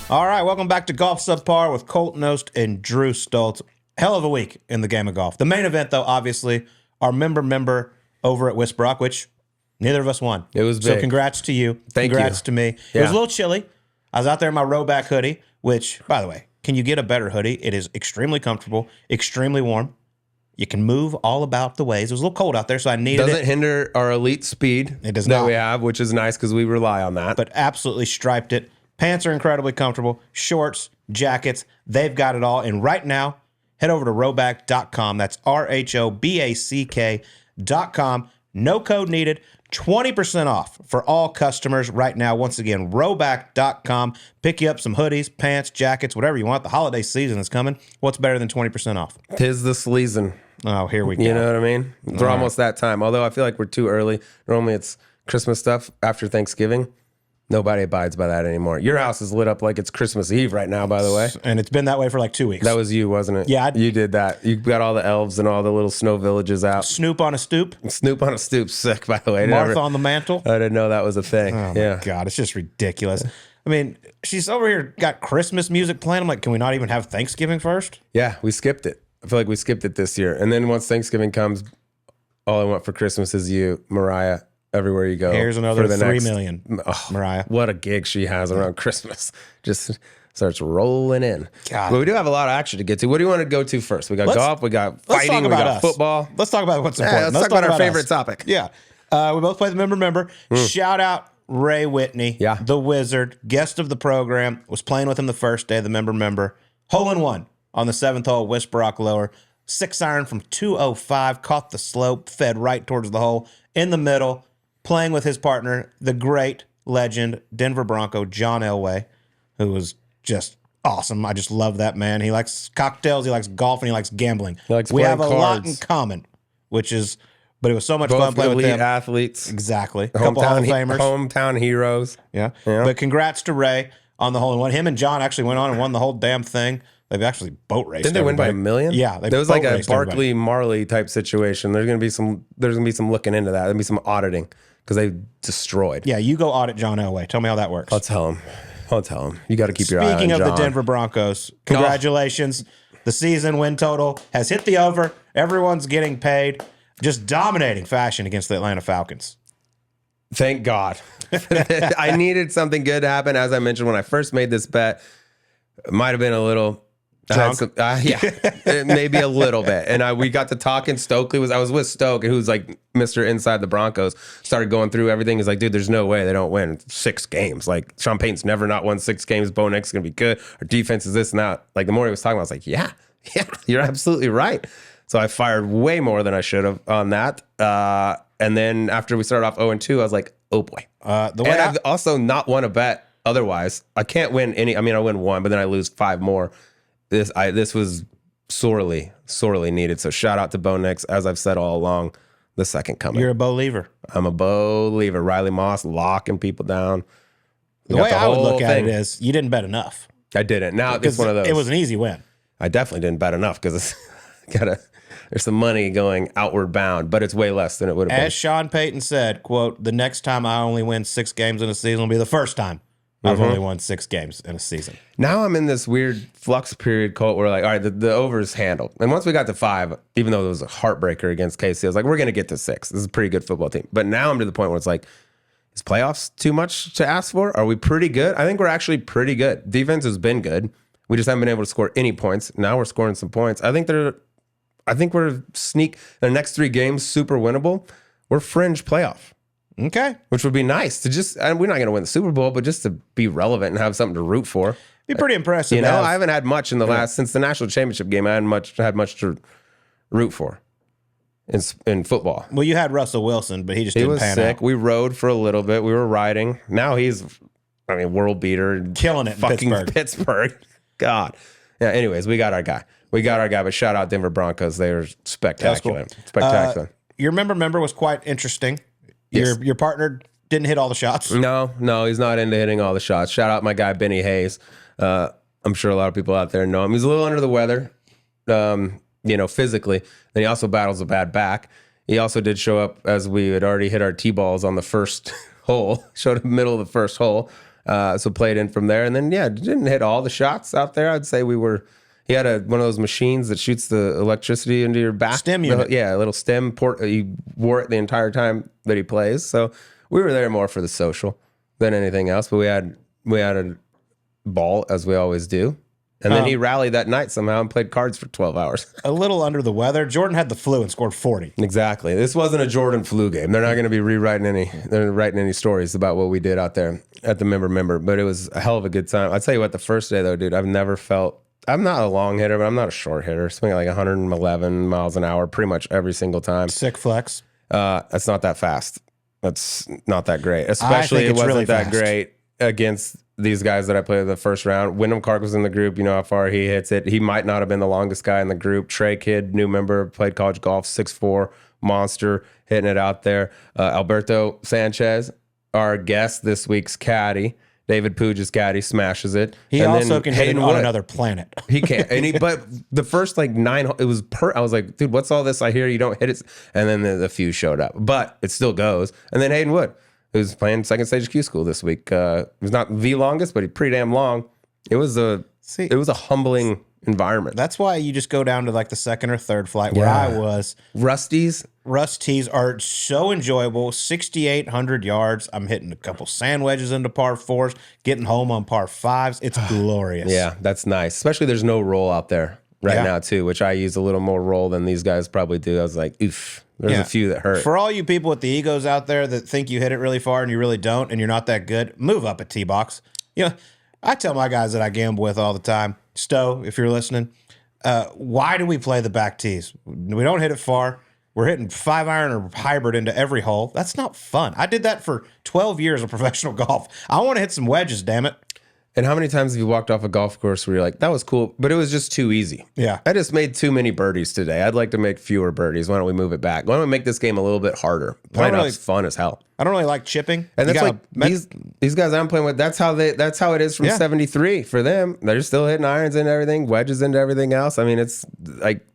All right, welcome back to Golf Subpar with Colt, Knost, and Drew Stoltz. Hell of a week in the game of golf. The main event, though, obviously, our member over at Whisperock, which neither of us won. It was big. So congrats to you. Congrats to me. It was a little chilly. I was out there in my rowback hoodie, which, by the way, can you get a better hoodie? It is extremely comfortable, extremely warm. You can move all about the ways. It was a little cold out there, so I needed it. Doesn't hinder our elite speed. It does not. That we have, which is nice because we rely on that. But absolutely striped it. Pants are incredibly comfortable. Shorts, jackets, they've got it all. And right now, head over to rowback.com. That's RHOBACK.com. No code needed. 20% off for all customers right now. Once again, rowback.com. Pick you up some hoodies, pants, jackets, whatever you want. The holiday season is coming. What's better than 20% off? Tis the sleason. Oh, here we go. You know what I mean? We're almost that time. Although I feel like we're too early. Normally it's Christmas stuff after Thanksgiving. Nobody abides by that anymore. Your house is lit up like it's Christmas Eve right now, by the way. And it's been that way for like 2 weeks. That was you, wasn't it? Yeah. You did that. You got all the elves and all the little snow villages out. Snoop on a stoop. Snoop on a stoop. Sick, by the way. Martha on the mantle. I didn't know that was a thing. Oh, my God. It's just ridiculous. I mean, she's over here, got Christmas music playing. I'm like, can we not even have Thanksgiving first? Yeah, we skipped it. I feel like we skipped it this year. And then once Thanksgiving comes, all I want for Christmas is you, Mariah. Everywhere you go. Here's another 3 million, Mariah. What a gig she has around Christmas. Just starts rolling in. God. But we do have a lot of action to get to. What do you want to go to first? We got golf, we got fighting, we got football. Let's talk about what's important. Let's talk about our favorite topic. Yeah. We both play the member. Shout out Ray Whitney, the wizard, guest of the program. Was playing with him the first day, the member. Hole in one on the 7th hole, Whisperock Lower. 6-iron from 205, caught the slope, fed right towards the hole in the middle. Playing with his partner, the great legend, Denver Bronco, John Elway, who was just awesome. I just love that man. He likes cocktails, he likes golf, and he likes gambling. We have a cards. lot in common, but it was so much fun playing with them. Athletes. Exactly. A couple Hall of Famers. Hometown heroes. Yeah. But congrats to Ray on the hole in one. Him and John actually went on and won the whole damn thing. They've actually boat raced. Didn't they win by 1 million? Yeah. There was like a Barkley Marley type situation. There's gonna be some looking into that. There'll be some auditing. Because they destroyed. Yeah, you go audit John Elway. Tell me how that works. I'll tell him. You got to keep your eye on John. Speaking of the Denver Broncos, congratulations. The season win total has hit the over. Everyone's getting paid. Just dominating fashion against the Atlanta Falcons. Thank God. I needed something good to happen. As I mentioned, when I first made this bet, it might have been a little... maybe a little bit. And we got to talking. I was with Stoke, who's like Mr. Inside the Broncos, started going through everything. He's like, dude, there's no way they don't win 6 games. Like, Sean Payton's never not won 6 games. Bo Nix is going to be good. Our defense is this and that. Like, the more he was talking, I was like, yeah, you're absolutely right. So I fired way more than I should have on that. And then after we started off 0-2, I was like, oh boy. I've also not won a bet otherwise. I can't win any. I mean, I win 1, but then I lose 5 more. This was sorely needed. So shout out to Bo Nix, as I've said all along, the second coming. You're a Bo-lever. I'm a Bo-lever. Riley Moss locking people down. The way I would look at it is you didn't bet enough. I didn't. Now it's one of those. It was an easy win. I definitely didn't bet enough because there's some money going outward bound, but it's way less than it would have been. As Sean Payton said, quote, the next time I only win 6 games in a season will be the first time I've only won 6 games in a season. Now I'm in this weird flux period, Colt, where like, all right, the over is handled. And once we got to 5, even though it was a heartbreaker against KC, I was like, we're going to get to 6. This is a pretty good football team. But now I'm to the point where it's like, is playoffs too much to ask for? Are we pretty good? I think we're actually pretty good. Defense has been good. We just haven't been able to score any points. Now we're scoring some points. I think we're sneak the next 3 games, super winnable. We're fringe playoff. Okay. Which would be nice to just, and we're not going to win the Super Bowl, but just to be relevant and have something to root for. Be pretty impressive. You know, I haven't had much in the last, since the national championship game, I hadn't had much to root for in football. Well, you had Russell Wilson, but he just didn't pan sick. out. We rode for a little bit. We were riding. Now he's, world beater. Killing it in fucking Pittsburgh. God. Yeah, anyways, we got our guy. But shout out Denver Broncos. They were spectacular. Cool. Spectacular. Your member was quite interesting. Yes. Your partner didn't hit all the shots. No, he's not into hitting all the shots. Shout out my guy, Benny Hayes. I'm sure a lot of people out there know him. He's a little under the weather, physically. Then he also battles a bad back. He also did show up as we had already hit our tee balls on the first hole, showed up in the middle of the first hole. So played in from there. And then, didn't hit all the shots out there. I'd say he had one of those machines that shoots the electricity into your back. Stem unit. A little stem port. He wore it the entire time that he plays. So we were there more for the social than anything else. But we had a ball, as we always do. And then he rallied that night somehow and played cards for 12 hours. A little under the weather. Jordan had the flu and scored 40. Exactly. This wasn't a Jordan flu game. They're not going to be writing any stories about what we did out there at the member. But it was a hell of a good time. I'll tell you what, the first day though, dude, I'm not a long hitter, but I'm not a short hitter. Swinging like 111 miles an hour pretty much every single time. Sick flex. That's not that fast. That's not that great. Especially it wasn't really that great against these guys that I played in the first round. Wyndham Clark was in the group. You know how far he hits it. He might not have been the longest guy in the group. Trey Kidd, new member, played college golf, 6'4", monster, hitting it out there. Alberto Sanchez, our guest this week's caddy. David Puig's caddy, smashes it. He and also can hit it on another planet. He can't. But the first like 9, it was I was like, dude, what's all this I hear? You don't hit it. And then the few showed up. But it still goes. And then Hayden Wood, who's playing second stage Q school this week. It was not the longest, but he pretty damn long. It was a humbling environment. That's why you just go down to like the second or third flight where I was. Rusties are so enjoyable. 6,800 yards. I'm hitting a couple sand wedges into par 4s, getting home on par 5s. It's glorious. Yeah, that's nice. Especially there's no roll out there now too, which I use a little more roll than these guys probably do. I was like, oof. There's a few that hurt. For all you people with the egos out there that think you hit it really far and you really don't and you're not that good, move up a tee box. I tell my guys that I gamble with all the time, Stowe, if you're listening, why do we play the back tees? We don't hit it far. We're hitting 5-iron or hybrid into every hole. That's not fun. I did that for 12 years of professional golf. I want to hit some wedges, damn it. And how many times have you walked off a golf course where you're like, that was cool, but it was just too easy? Yeah. I just made too many birdies today. I'd like to make fewer birdies. Why don't we move it back? Why don't we make this game a little bit harder? Playing off's fun as hell. I don't really like chipping. And that's like these guys I'm playing with, that's how it is from 73 for them. They're still hitting irons and everything, wedges into everything else. I mean, it's like,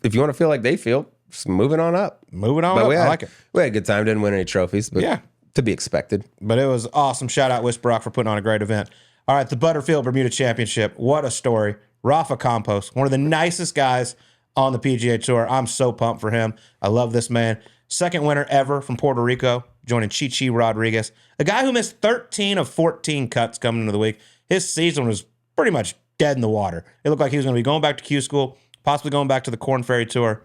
if you want to feel like they feel, just moving on up. Moving on up. I like it. We had a good time. Didn't win any trophies, but to be expected. But it was awesome. Shout out Whisperock for putting on a great event. All right, the Butterfield Bermuda Championship. What a story. Rafa Campos, one of the nicest guys on the PGA Tour. I'm so pumped for him. I love this man. Second winner ever from Puerto Rico, joining Chichi Rodriguez, a guy who missed 13 of 14 cuts coming into the week. His season was pretty much dead in the water. It looked like he was going to be going back to Q school, possibly going back to the Korn Ferry Tour.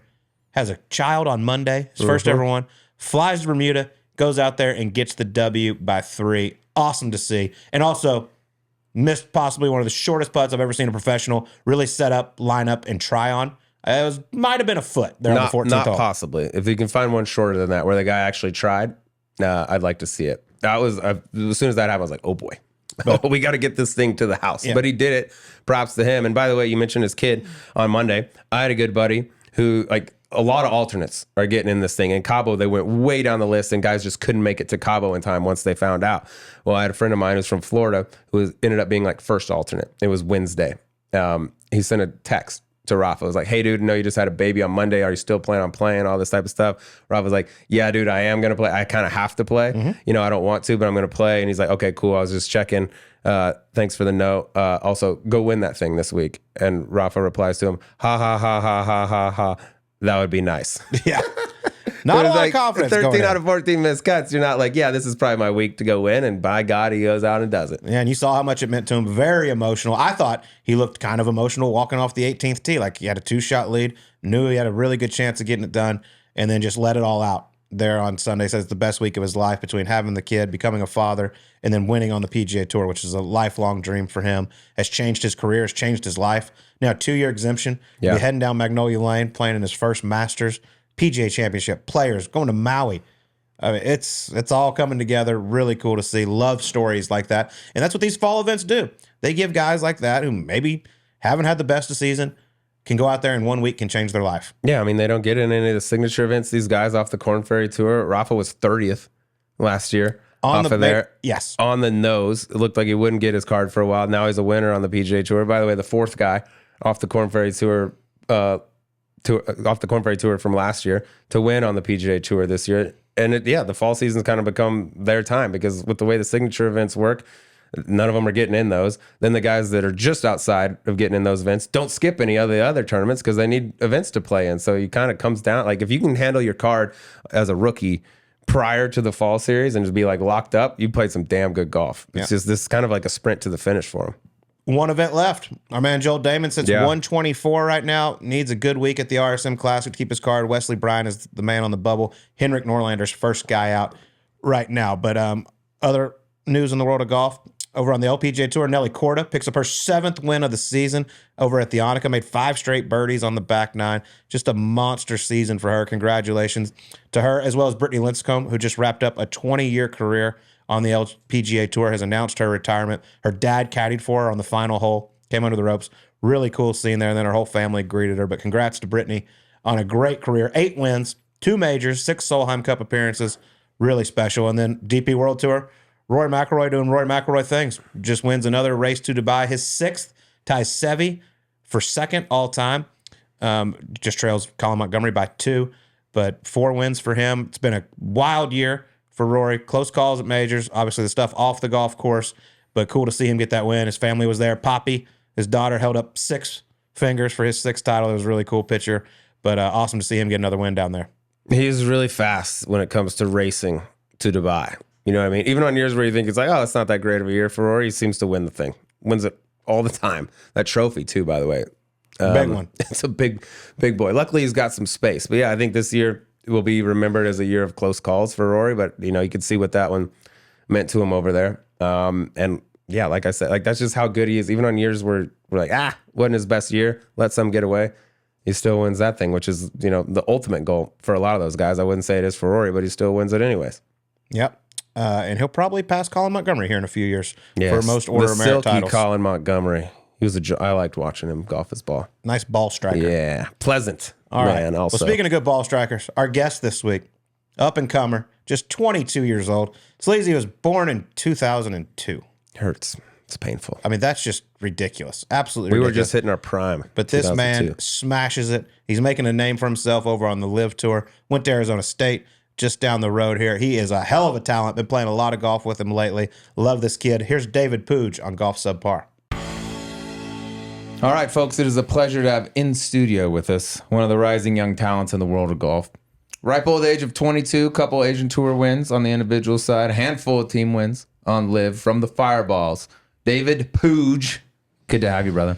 Has a child on Monday, his first ever one. Flies to Bermuda, goes out there and gets the W by 3. Awesome to see. And also, missed possibly one of the shortest putts I've ever seen a professional really set up, line up, and try on. It might have been a foot there on the 14th hole. Not possibly. If you can find one shorter than that, where the guy actually tried, I'd like to see it. That was as soon as that happened, I was like, oh boy, we got to get this thing to the house. Yeah. But he did it. Props to him. And by the way, you mentioned his kid on Monday. I had a good buddy who a lot of alternates are getting in this thing. In Cabo, they went way down the list, and guys just couldn't make it to Cabo in time once they found out. Well, I had a friend of mine who's from Florida who ended up being like first alternate. It was Wednesday. He sent a text to Rafa. It was like, hey, dude, no, you just had a baby on Monday. Are you still planning on playing? All this type of stuff. Rafa was like, yeah, dude, I am going to play. I kind of have to play. Mm-hmm. I don't want to, but I'm going to play. And he's like, okay, cool. I was just checking. Thanks for the note. Also, go win that thing this week. And Rafa replies to him, ha, ha, ha, ha, ha, ha, ha. That would be nice. Yeah. Not a lot of confidence. 13 out of 14 missed cuts. You're not like, yeah, this is probably my week to go win. And by God, he goes out and does it. Yeah, and you saw how much it meant to him. Very emotional. I thought he looked kind of emotional walking off the 18th tee. Like he had a 2-shot lead, knew he had a really good chance of getting it done, and then just let it all out there on Sunday. Says it's the best week of his life between having the kid, becoming a father, and then winning on the PGA Tour, which is a lifelong dream for him. Has changed his career, has changed his life. Now, 2-year exemption. Yeah. He'll be heading down Magnolia Lane, playing in his first Masters, PGA Championship, Players, going to Maui. I mean, it's all coming together. Really cool to see. Love stories like that. And that's what these fall events do. They give guys like that who maybe haven't had the best of season, can go out there in 1 week, can change their life. Yeah, I mean, they don't get in any of the signature events. These guys off the Korn Ferry Tour. Rafa was 30th last year. On the nose. It looked like he wouldn't get his card for a while. Now he's a winner on the PGA Tour. By the way, the fourth guy off the Korn Ferry Tour, from last year to win on the PGA Tour this year. And the fall season's kind of become their time because with the way the signature events work, None of them are getting in those. Then the guys that are just outside of getting in those events don't skip any of the other tournaments because they need events to play in. So you kind of comes down, like if you can handle your card as a rookie prior to the fall series and just be like locked up, you played some damn good golf. It's just this is kind of like a sprint to the finish for him. One event left. Our man Joel Damon sits 124 right now. Needs a good week at the RSM Classic to keep his card. Wesley Bryan is the man on the bubble. Henrik Norlander's first guy out right now. But other news in the world of golf. Over on the LPGA Tour, Nelly Korda picks up her 7th win of the season over at the Annika. Made 5 straight birdies on the back 9. Just a monster season for her. Congratulations to her, as well as Brittany Lincecum, who just wrapped up a 20-year career on the LPGA Tour, has announced her retirement. Her dad caddied for her on the final hole, came under the ropes. Really cool scene there, and then her whole family greeted her. But congrats to Brittany on a great career. 8 wins, 2 majors, 6 Solheim Cup appearances. Really special. And then DP World Tour, Rory McIlroy doing Rory McIlroy things. Just wins another race to Dubai. His 6th, ties Seve for 2nd all-time. Just trails Colin Montgomery by 2, but 4 wins for him. It's been a wild year for Rory. Close calls at majors. Obviously, the stuff off the golf course, but cool to see him get that win. His family was there. Poppy, his daughter, held up 6 fingers for his 6th title. It was a really cool picture, but awesome to see him get another win down there. He's really fast when it comes to racing to Dubai. You know what I mean? Even on years where you think it's like, oh, it's not that great of a year for Rory, he seems to win the thing. Wins it all the time. That trophy, too, by the way. Big one. It's a big boy. Luckily, he's got some space. But yeah, I think this year will be remembered as a year of close calls for Rory. But, you know, you could see what that one meant to him over there. And yeah, like I said, like that's just how good he is. Even on years where we're like, wasn't his best year, let some get away. He still wins that thing, which is, you know, the ultimate goal for a lot of those guys. I wouldn't say it is for Rory, but he still wins it anyways. Yep. And he'll probably pass Colin Montgomery here in a few years for most Order of Merit titles. Colin Montgomery. He was I liked watching him golf his ball. Nice ball striker. Yeah. Pleasant. All man, right. Also. Well, speaking of good ball strikers, our guest this week, up and comer, just 22 years old. Sleazy was born in 2002. Hurts. It's painful. I mean, that's just ridiculous. Absolutely ridiculous. ridiculous. We were just hitting our prime. But this man smashes it. He's making a name for himself over on the LIV Tour. Went to Arizona State, just down the road here. He is a hell of a talent. Been playing a lot of golf with him lately. Love this kid. Here's David Puig on Golf Subpar. All right, folks, it is a pleasure to have in studio with us one of the rising young talents in the world of golf. Ripe old age of 22, couple Asian Tour wins on the individual side, a handful of team wins on LIV from the Fireballs. David Puig, good to have you, brother.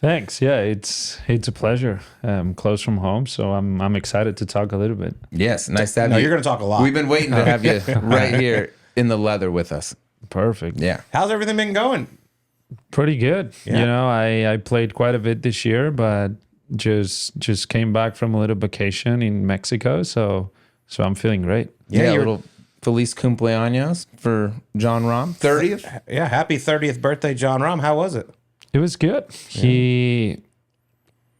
Thanks. Yeah, it's a pleasure. Close from home, so I'm excited to talk a little bit. Yes, nice to have you. You're going to talk a lot. We've been waiting to have you right here in the leather with us. Perfect. Yeah. How's everything been going? Pretty good. Yeah. You know, I played quite a bit this year, but just came back from a little vacation in Mexico, so I'm feeling great. Yeah, a little Feliz cumpleaños for Jon Rahm, 30th. Yeah, happy 30th birthday, Jon Rahm. How was it? It was good. Yeah.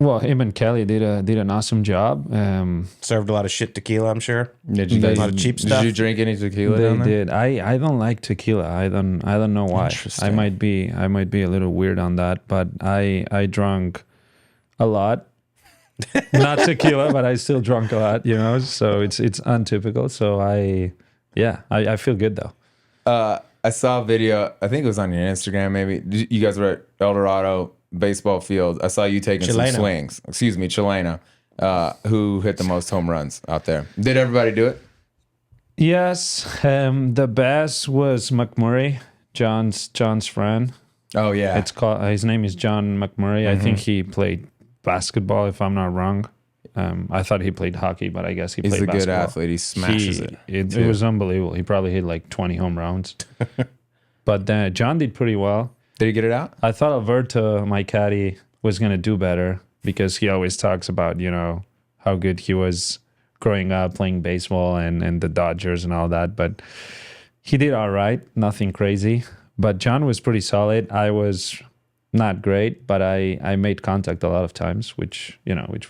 Him and Kelly did an awesome job. Served a lot of shit tequila, I'm sure. Did you a lot of cheap stuff. Did you drink any tequila? They down there? did. I don't like tequila. I don't know why. I might be a little weird on that, but I drank a lot. Not tequila, but I still drank a lot. You know, so it's untypical. So I feel good though. I saw a video. I think it was on your Instagram. Maybe you guys were at El Dorado baseball field. I saw you taking some swings. Excuse me, Chilena, who hit the most home runs out there. Did everybody do it? Yes. The best was McMurray, John's friend. Oh yeah. It's called. His name is John McMurray. I think he played basketball, if I'm not wrong. I thought he played hockey, but I guess he played basketball. He's a good athlete. He smashes it. It was unbelievable. He probably hit like 20 home runs. But John did pretty well. Did he get it out? I thought Alberto, my caddy, was going to do better because he always talks about, you know, how good he was growing up playing baseball and the Dodgers and all that. But he did all right. Nothing crazy. But John was pretty solid. I was not great, but I made contact a lot of times, which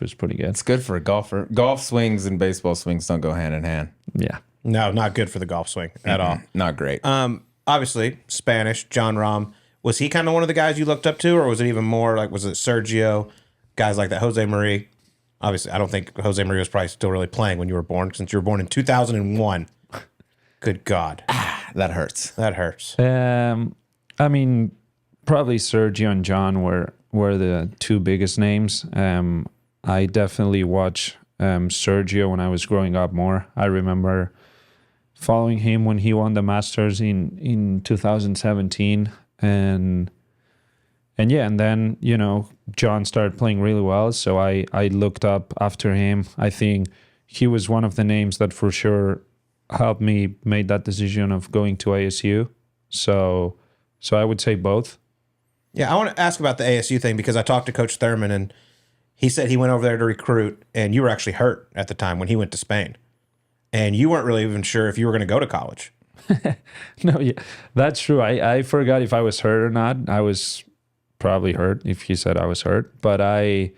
was pretty good. It's good for a golfer. Golf swings and baseball swings don't go hand in hand. Yeah. No, not good for the golf swing at all. Not great. Obviously, Spanish, Jon Rahm. Was he kind of one of the guys you looked up to, or was it even more like, was it Sergio, guys like that, Jose Marie? Obviously, I don't think Jose Marie was probably still really playing when you were born, since you were born in 2001. Good God. That hurts. That hurts. I mean, probably Sergio and John were the two biggest names. I definitely watched Sergio when I was growing up more. I remember following him when he won the Masters in 2017, and then John started playing really well, so I looked up after him. I think he was one of the names that for sure helped me make that decision of going to ASU. So I would say both. Yeah, I want to ask about the ASU thing because I talked to Coach Thurman, and he said he went over there to recruit, and you were actually hurt at the time when he went to Spain. And you weren't really even sure if you were going to go to college. No, yeah, that's true. I forgot if I was hurt or not. I was probably hurt if he said I was hurt. But I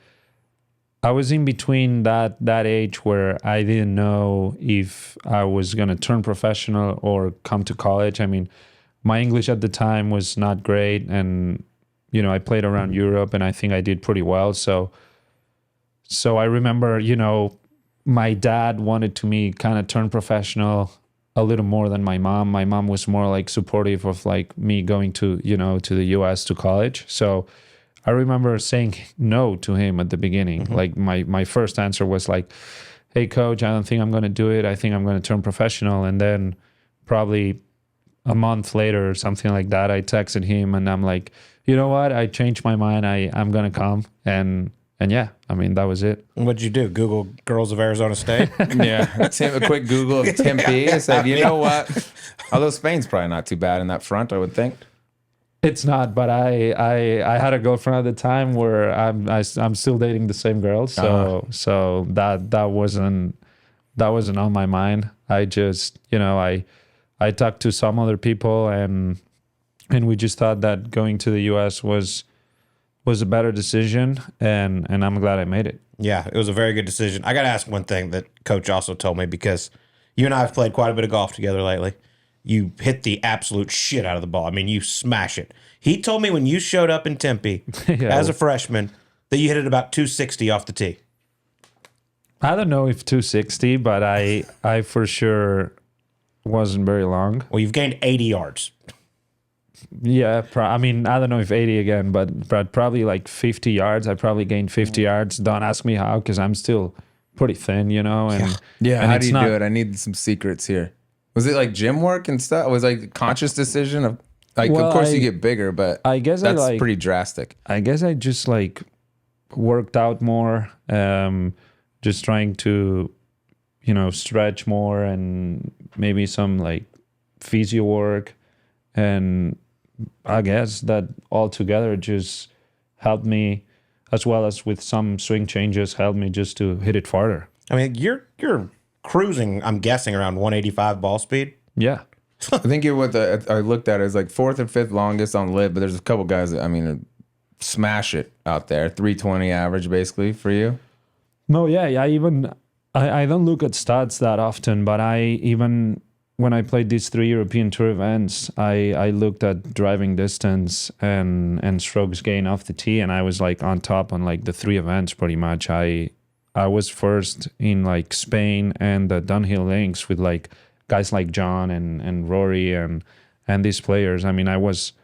was in between that age where I didn't know if I was going to turn professional or come to college. I mean, my English at the time was not great, and I played around Europe, and I think I did pretty well. So I remember, my dad wanted to me kind of turn professional a little more than my mom. My mom was more like supportive of like me going to, to the US to college. So I remember saying no to him at the beginning. Mm-hmm. Like my first answer was like, hey coach, I don't think I'm going to do it. I think I'm going to turn professional. And then probably a month later or something like that, I texted him and I'm like, you know what? I changed my mind. I'm going to come. And yeah, I mean, that was it. What'd you do? Google girls of Arizona State? Yeah. A quick Google of Tempe. I said, you know what? Although Spain's probably not too bad in that front, I would think. It's not, but I had a girlfriend at the time where I'm still dating the same girl. So that wasn't on my mind. I just, I talked to some other people and we just thought that going to the US was a better decision, and I'm glad I made it. Yeah, it was a very good decision. I got to ask one thing that Coach also told me, because you and I have played quite a bit of golf together lately. You hit the absolute shit out of the ball. I mean, you smash it. He told me when you showed up in Tempe as a freshman that you hit it about 260 off the tee. I don't know if 260, but I for sure wasn't very long. Well, you've gained 80 yards. Yeah, I mean, I don't know if 80 again, but probably like 50 yards. I probably gained 50 yards. Don't ask me how, because I'm still pretty thin, And yeah, and how do you do it? I need some secrets here. Was it like gym work and stuff? Was it like a conscious decision of like? Well, of course, you get bigger, but I guess that's pretty drastic. I guess I just like worked out more, just trying to, stretch more and maybe some like physio work, and I guess that all together just helped me, as well as with some swing changes, helped me just to hit it farther. I mean, you're cruising, I'm guessing, around 185 ball speed. Yeah. I think you're I looked at it as like fourth or fifth longest on LIV, but there's a couple guys that, smash it out there. 320 average basically for you. No, yeah. I don't look at stats that often, but when I played these 3 European Tour events, I looked at driving distance and strokes gain off the tee, and I was like on top on like the 3 events pretty much. I was first in like Spain and the Dunhill Links with like guys like John and Rory and these players. I mean, I was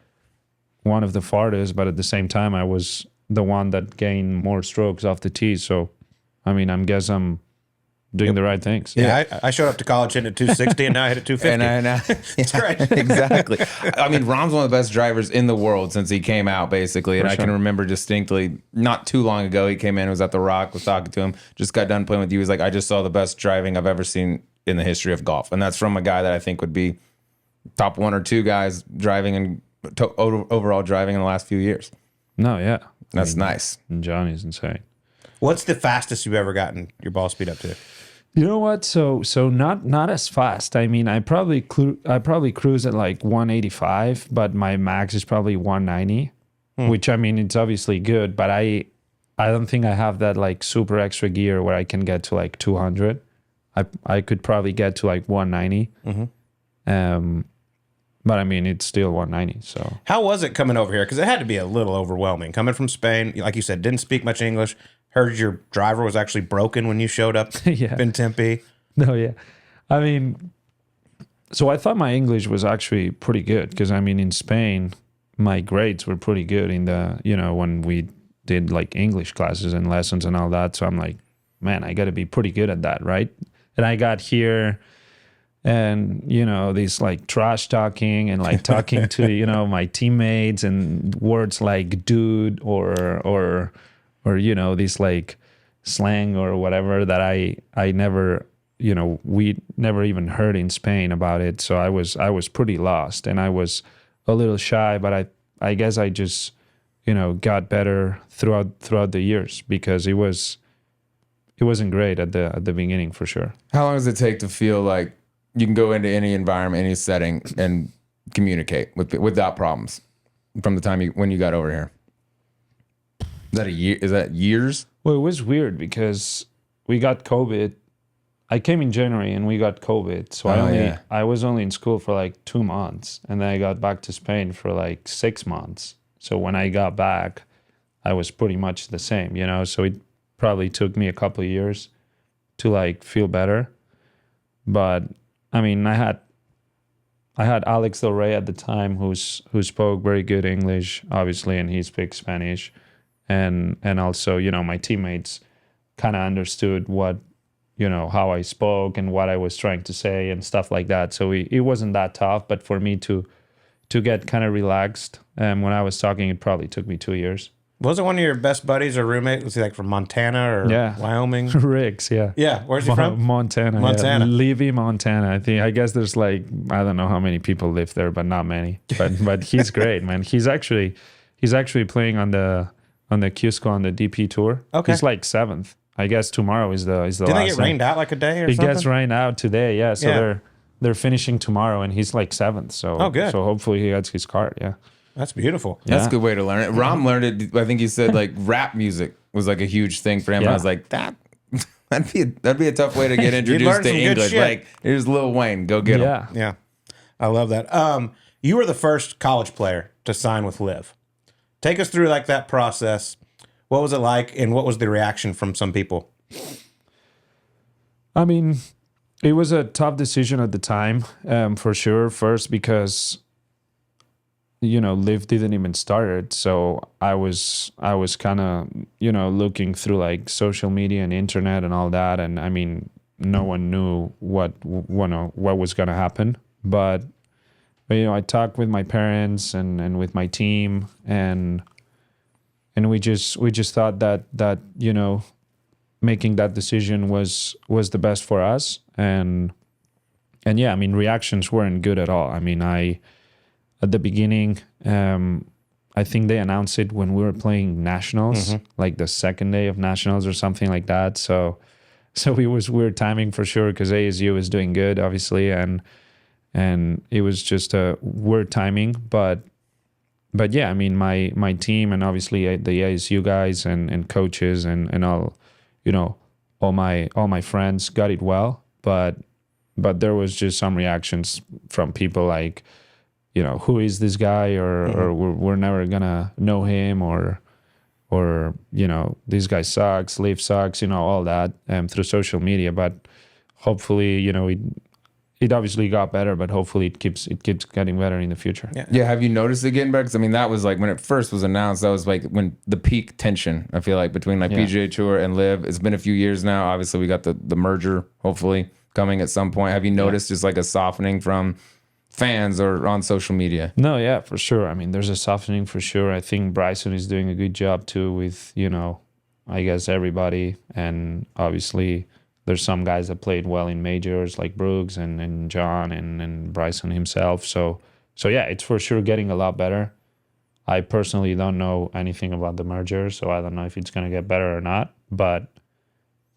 one of the farthest, but at the same time, I was the one that gained more strokes off the tee. So, I mean, I'm doing the right things. Yeah, I showed up to college hitting at 260, and now I hit at 250. It's great. Exactly. I mean, Rahm's one of the best drivers in the world since he came out, basically. And I can remember distinctly, not too long ago, he came in, was at the Rock, was talking to him, just got done playing with you. He was like, I just saw the best driving I've ever seen in the history of golf. And that's from a guy that I think would be top 1 or 2 guys driving and overall driving in the last few years. No, yeah. That's nice. And Johnny's insane. What's the fastest you've ever gotten your ball speed up to? You know what? So not as fast. I mean, I probably cruise at like 185, but my max is probably 190, which, I mean, it's obviously good, but I don't think I have that like super extra gear where I can get to like 200. I could probably get to like 190. But I mean, it's still 190. So how was it coming over here? Because it had to be a little overwhelming coming from Spain. Like you said, didn't speak much English. Heard your driver was actually broken when you showed up in Tempe. No, yeah. I mean, so I thought my English was actually pretty good because, I mean, in Spain, my grades were pretty good in the, when we did like English classes and lessons and all that. So I'm like, man, I got to be pretty good at that, right? And I got here and, these like trash talking and like talking to, my teammates and words like dude or these like slang or whatever that I never, we never even heard in Spain about it. So I was pretty lost and I was a little shy, but I guess I just, got better throughout the years because it wasn't great at the beginning for sure. How long does it take to feel like you can go into any environment, any setting, and communicate without problems from the time when you got over here? Is that a year? Is that years? Well, it was weird because we got COVID. I came in January and we got COVID. So I was only in school for like 2 months. And then I got back to Spain for like 6 months. So when I got back, I was pretty much the same, So it probably took me a couple of years to like feel better. But I mean, I had Alex Del Rey at the time who spoke very good English, obviously, and he speaks Spanish. And also, my teammates kind of understood what, how I spoke and what I was trying to say and stuff like that. So it wasn't that tough, but for me to get kind of relaxed when I was talking, it probably took me 2 years. Was it one of your best buddies or roommates? Was he like from Montana or Wyoming? Riggs, yeah. Yeah, where's he from? Montana. Montana. Yeah. LIV, Montana. I guess there's like, I don't know how many people live there, but not many. But he's great, man. He's actually playing on the Cusco on the DP tour. Okay. He's like 7th. I guess tomorrow is the last. Didn't they get rained out like a day or something? It gets rained out today, yeah. So they're finishing tomorrow and he's like 7th. So good. So hopefully he gets his card, yeah. That's beautiful. That's a good way to learn it. Rahm learned it. I think he said like rap music was like a huge thing for him. Yeah. I was like, that'd be a tough way to get introduced to English. Like, here's Lil Wayne, go get him. Yeah, I love that. You were the first college player to sign with LIV. Take us through like that process. What was it like, and what was the reaction from some people? I mean, it was a tough decision at the time, for sure. First, because LIV didn't even start, so I was kind of looking through like social media and internet and all that, and I mean, no one knew what was gonna happen, but I talked with my parents and with my team, and we just thought that making that decision was the best for us, and yeah, I mean, reactions weren't good at all. I mean, at the beginning, I think they announced it when we were playing nationals, like the second day of nationals or something like that. So it was weird timing for sure because ASU was doing good, obviously, and it was just a weird timing. But yeah, I mean, my team and obviously the ASU guys and coaches and all, all my friends got it well. But there was just some reactions from people like, who is this guy, or we're never gonna know him, or this guy sucks, LIV sucks, all that through social media. But hopefully, it obviously got better, but hopefully it keeps getting better in the future. Yeah. Have you noticed it getting better? Because I mean, that was like when it first was announced. That was like when the peak tension, I feel like, between like PGA Tour and LIV. It's been a few years now. Obviously, we got the merger hopefully coming at some point. Have you noticed just like a softening from fans or on social media? No, yeah, for sure. I mean, there's a softening for sure. I think Bryson is doing a good job too with, I guess everybody. And obviously there's some guys that played well in majors like Brooks and John and Bryson himself. So yeah, it's for sure getting a lot better. I personally don't know anything about the merger, so I don't know if it's going to get better or not. But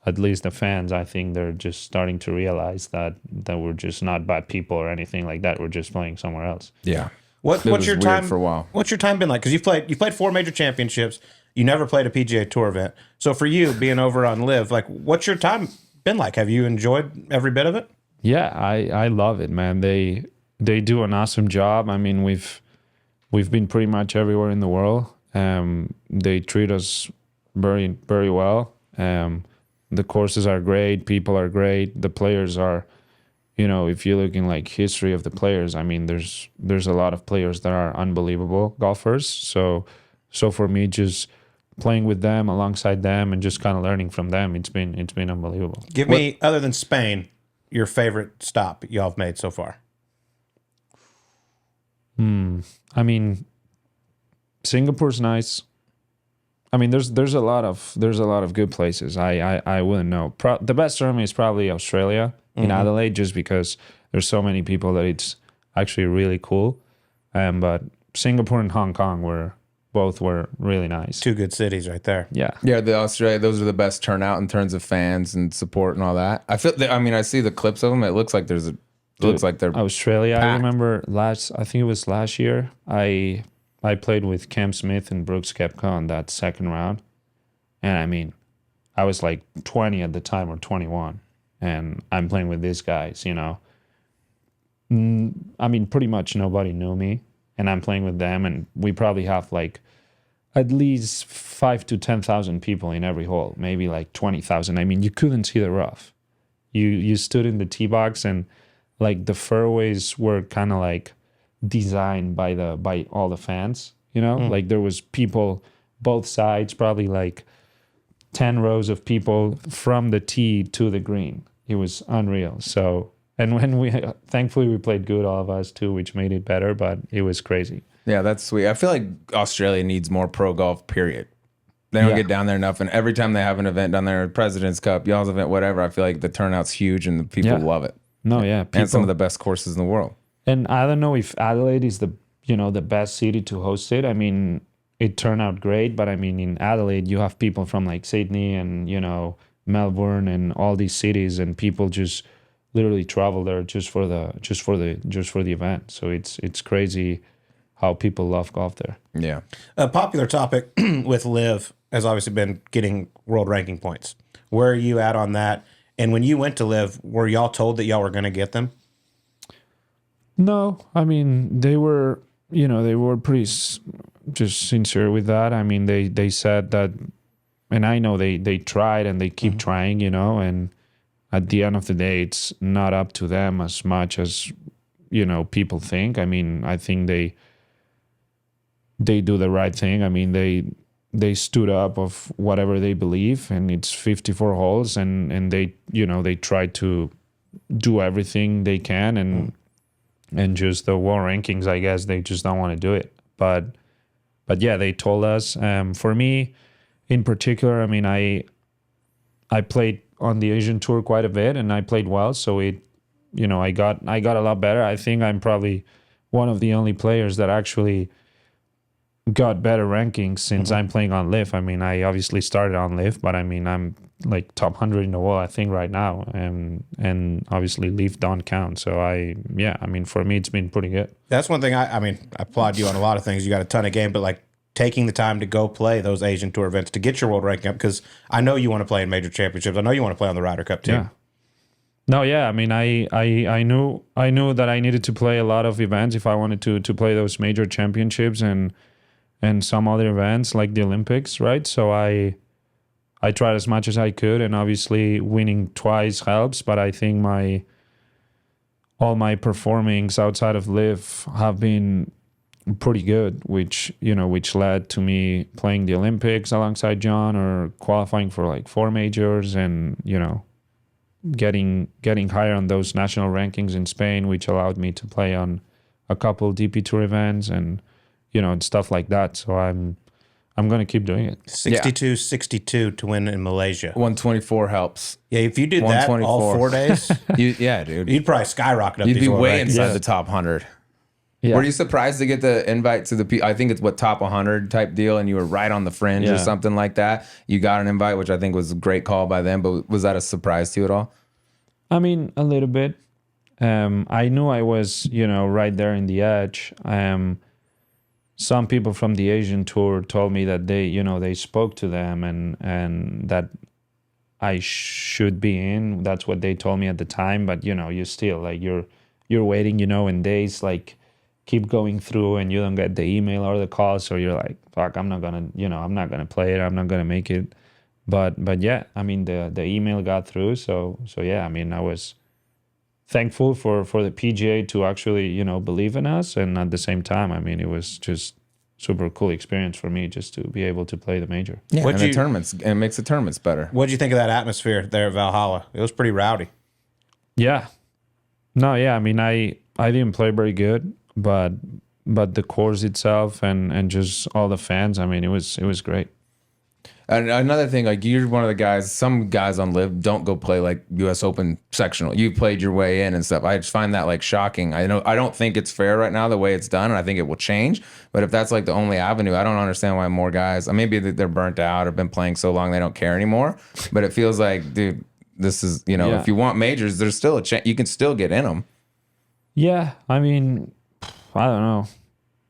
at least the fans, I think they're just starting to realize that we're just not bad people or anything like that. We're just playing somewhere else. Yeah. What's your time for a while? What's your time been like? Because you played 4 major championships. You never played a PGA Tour event. So for you being over on LIV, like, what's your time been like? Have you enjoyed every bit of it? Yeah, I love it, man. They do an awesome job. I mean, we've been pretty much everywhere in the world. They treat us very, very well. The courses are great. People are great. The players are, if you're looking like history of the players, I mean, there's a lot of players that are unbelievable golfers. So for me, just playing with them, alongside them, and just kind of learning from them, it's been unbelievable. Give me, other than Spain, your favorite stop y'all have made so far. I mean, Singapore's nice. I mean, there's a lot of good places. I wouldn't know. The best tournament is probably Australia in Adelaide, just because there's so many people that it's actually really cool. But Singapore and Hong Kong were really nice. Two good cities right there. Yeah. Yeah, the Australia, those are the best turnout in terms of fans and support and all that. I feel that, I mean, I see the clips of them. It looks like looks like they're Australia. packed. I remember I think it was last year. I played with Cam Smith and Brooks Koepka on that second round. And I mean, I was like 20 at the time, or 21. And I'm playing with these guys, I mean, pretty much nobody knew me. And I'm playing with them, and we probably have like at least 5,000 to 10,000 people in every hole, maybe like 20,000. I mean, you couldn't see the rough. You stood in the tee box, and like the fairways were kind of like designed by all the fans, like there was people both sides, probably like 10 rows of people from the tee to the green. It was unreal. So, and when thankfully we played good, all of us too, which made it better, but it was crazy. Yeah, that's sweet. I feel like Australia needs more pro golf, period. They don't get down there enough. And every time they have an event down there, President's Cup, y'all's event, whatever, I feel like the turnout's huge and the people love it. No, yeah. And some of the best courses in the world. And I don't know if Adelaide is the best city to host it. I mean, it turned out great, but I mean, in Adelaide, you have people from like Sydney and, Melbourne and all these cities, and people just literally travel there just for the event. So it's crazy how people love golf there. Yeah. A popular topic with LIV has obviously been getting world ranking points. Where are you at on that? And when you went to LIV, were y'all told that y'all were going to get them? No, I mean, they were pretty just sincere with that. I mean, they said that, and I know they tried and they keep trying, and at the end of the day, it's not up to them as much as, people think. I mean, I think they do the right thing. I mean, they stood up of whatever they believe, and it's 54 holes, and they, they try to do everything they can, and just the world rankings, I guess they just don't want to do it. But yeah, they told us. For me, in particular, I mean, I played on the Asian Tour quite a bit, and I played well. So I got a lot better. I think I'm probably one of the only players that actually got better rankings since I'm playing on LIV. I mean, I obviously started on LIV, but I mean, I'm like top 100 in the world, I think, right now, and obviously LIV don't count. So I mean, for me, it's been pretty good. That's one thing. I mean, I applaud you on a lot of things. You got a ton of game, but like taking the time to go play those Asian Tour events to get your world ranking up, because I know you want to play in major championships. I know you want to play on the Ryder Cup too. Yeah. No, yeah. I mean, I knew that I needed to play a lot of events if I wanted to play those major championships and some other events like the Olympics, right? So I tried as much as I could, and obviously winning twice helps, but I think all my performings outside of LIV have been pretty good, which led to me playing the Olympics alongside Jon, or qualifying for like 4 majors, and getting higher on those national rankings in Spain, which allowed me to play on a couple DP Tour events and and stuff like that. So I'm going to keep doing it. 62 to win in Malaysia. 124 helps. Yeah, if you did that all 4 days, Yeah, dude. you'd probably skyrocket up. You'd these be world way rankings. inside the top 100. Yeah. Were you surprised to get the invite to the I think it's top 100 type deal, and you were right on the fringe or something like that? You got an invite, which I think was a great call by them, but was that a surprise to you at all? I mean, a little bit. I knew I was, right there in the edge. Some people from the Asian Tour told me that they spoke to them and that I should be in. That's what they told me at the time. But you still like you're waiting, and days like keep going through, and you don't get the email or the call, so you're like, fuck, I'm not gonna play it. I'm not gonna make it. But yeah, I mean the email got through. So yeah, I mean I was thankful for the PGA to actually, believe in us. And at the same time, I mean, it was just super cool experience for me just to be able to play the major. Yeah, and the tournaments, and it makes the tournaments better. What'd you think of that atmosphere there at Valhalla? It was pretty rowdy. Yeah. No, yeah. I mean, I didn't play very good, but the course itself and just all the fans, I mean, it was great. And another thing, like you're one of the guys, some guys on LIV don't go play like US Open sectional. You played your way in and stuff. I just find that like shocking. I don't think it's fair right now the way it's done, and I think it will change. But if that's like the only avenue, I don't understand why more guys, maybe they're burnt out or been playing so long they don't care anymore. But it feels like, dude, this is, if you want majors, there's still a chance. You can still get in them. Yeah, I mean, I don't know.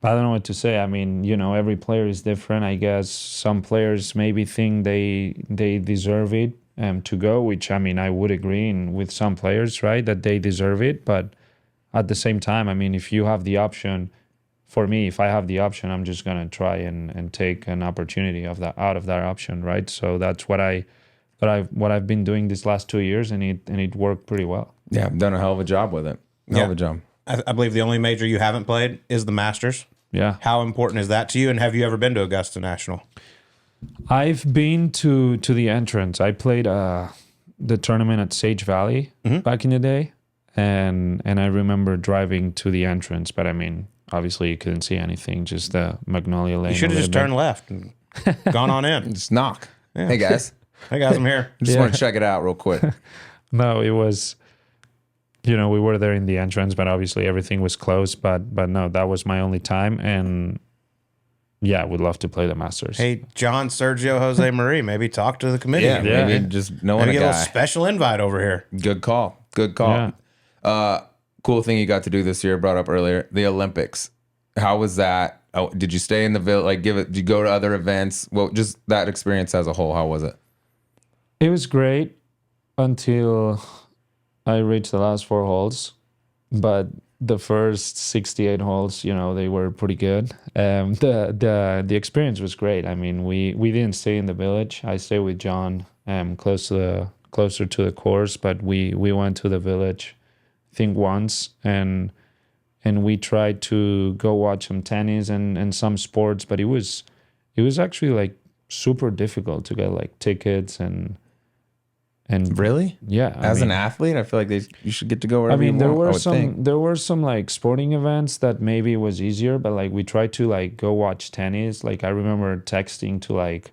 I don't know what to say. I mean, every player is different. I guess some players maybe think they deserve it to go, which, I mean, I would agree with some players, right, that they deserve it. But at the same time, I mean, if you have the option, for me, if I have the option, I'm just going to try and take an opportunity out of that option, right? So that's what I've been doing these last 2 years, and it worked pretty well. Yeah, I've done a hell of a job with it. Hell of a job. I believe the only major you haven't played is the Masters. Yeah. How important is that to you? And have you ever been to Augusta National? I've been to the entrance. I played the tournament at Sage Valley back in the day, and I remember driving to the entrance. But I mean, obviously you couldn't see anything, just the Magnolia Lane. You should have just turned left and gone on in. Just knock. Yeah. Hey guys, I'm here. just want to check it out real quick. No, it was. We were there in the entrance, but obviously everything was closed. But no, that was my only time, and yeah, would love to play the Masters. Hey, John, Sergio, Jose Marie, maybe talk to the committee. Yeah, maybe just knowing maybe a get a guy. little special invite over here. Good call. Yeah. Cool thing you got to do this year, brought up earlier, the Olympics. How was that? Oh, did you stay in the village? Like, did you go to other events? Well, just that experience as a whole, how was it? It was great until I reached the last 4 holes, but the first 68 holes, they were pretty good. The experience was great. I mean, we didn't stay in the village. I stayed with John, closer to the course, but we went to the village, I think once, and we tried to go watch some tennis and some sports, but it was actually like super difficult to get like tickets and Really? yeah. As an athlete, I feel like you should get to go wherever you want. There were some like sporting events that maybe was easier, but like we tried to like go watch tennis. Like I remember texting to like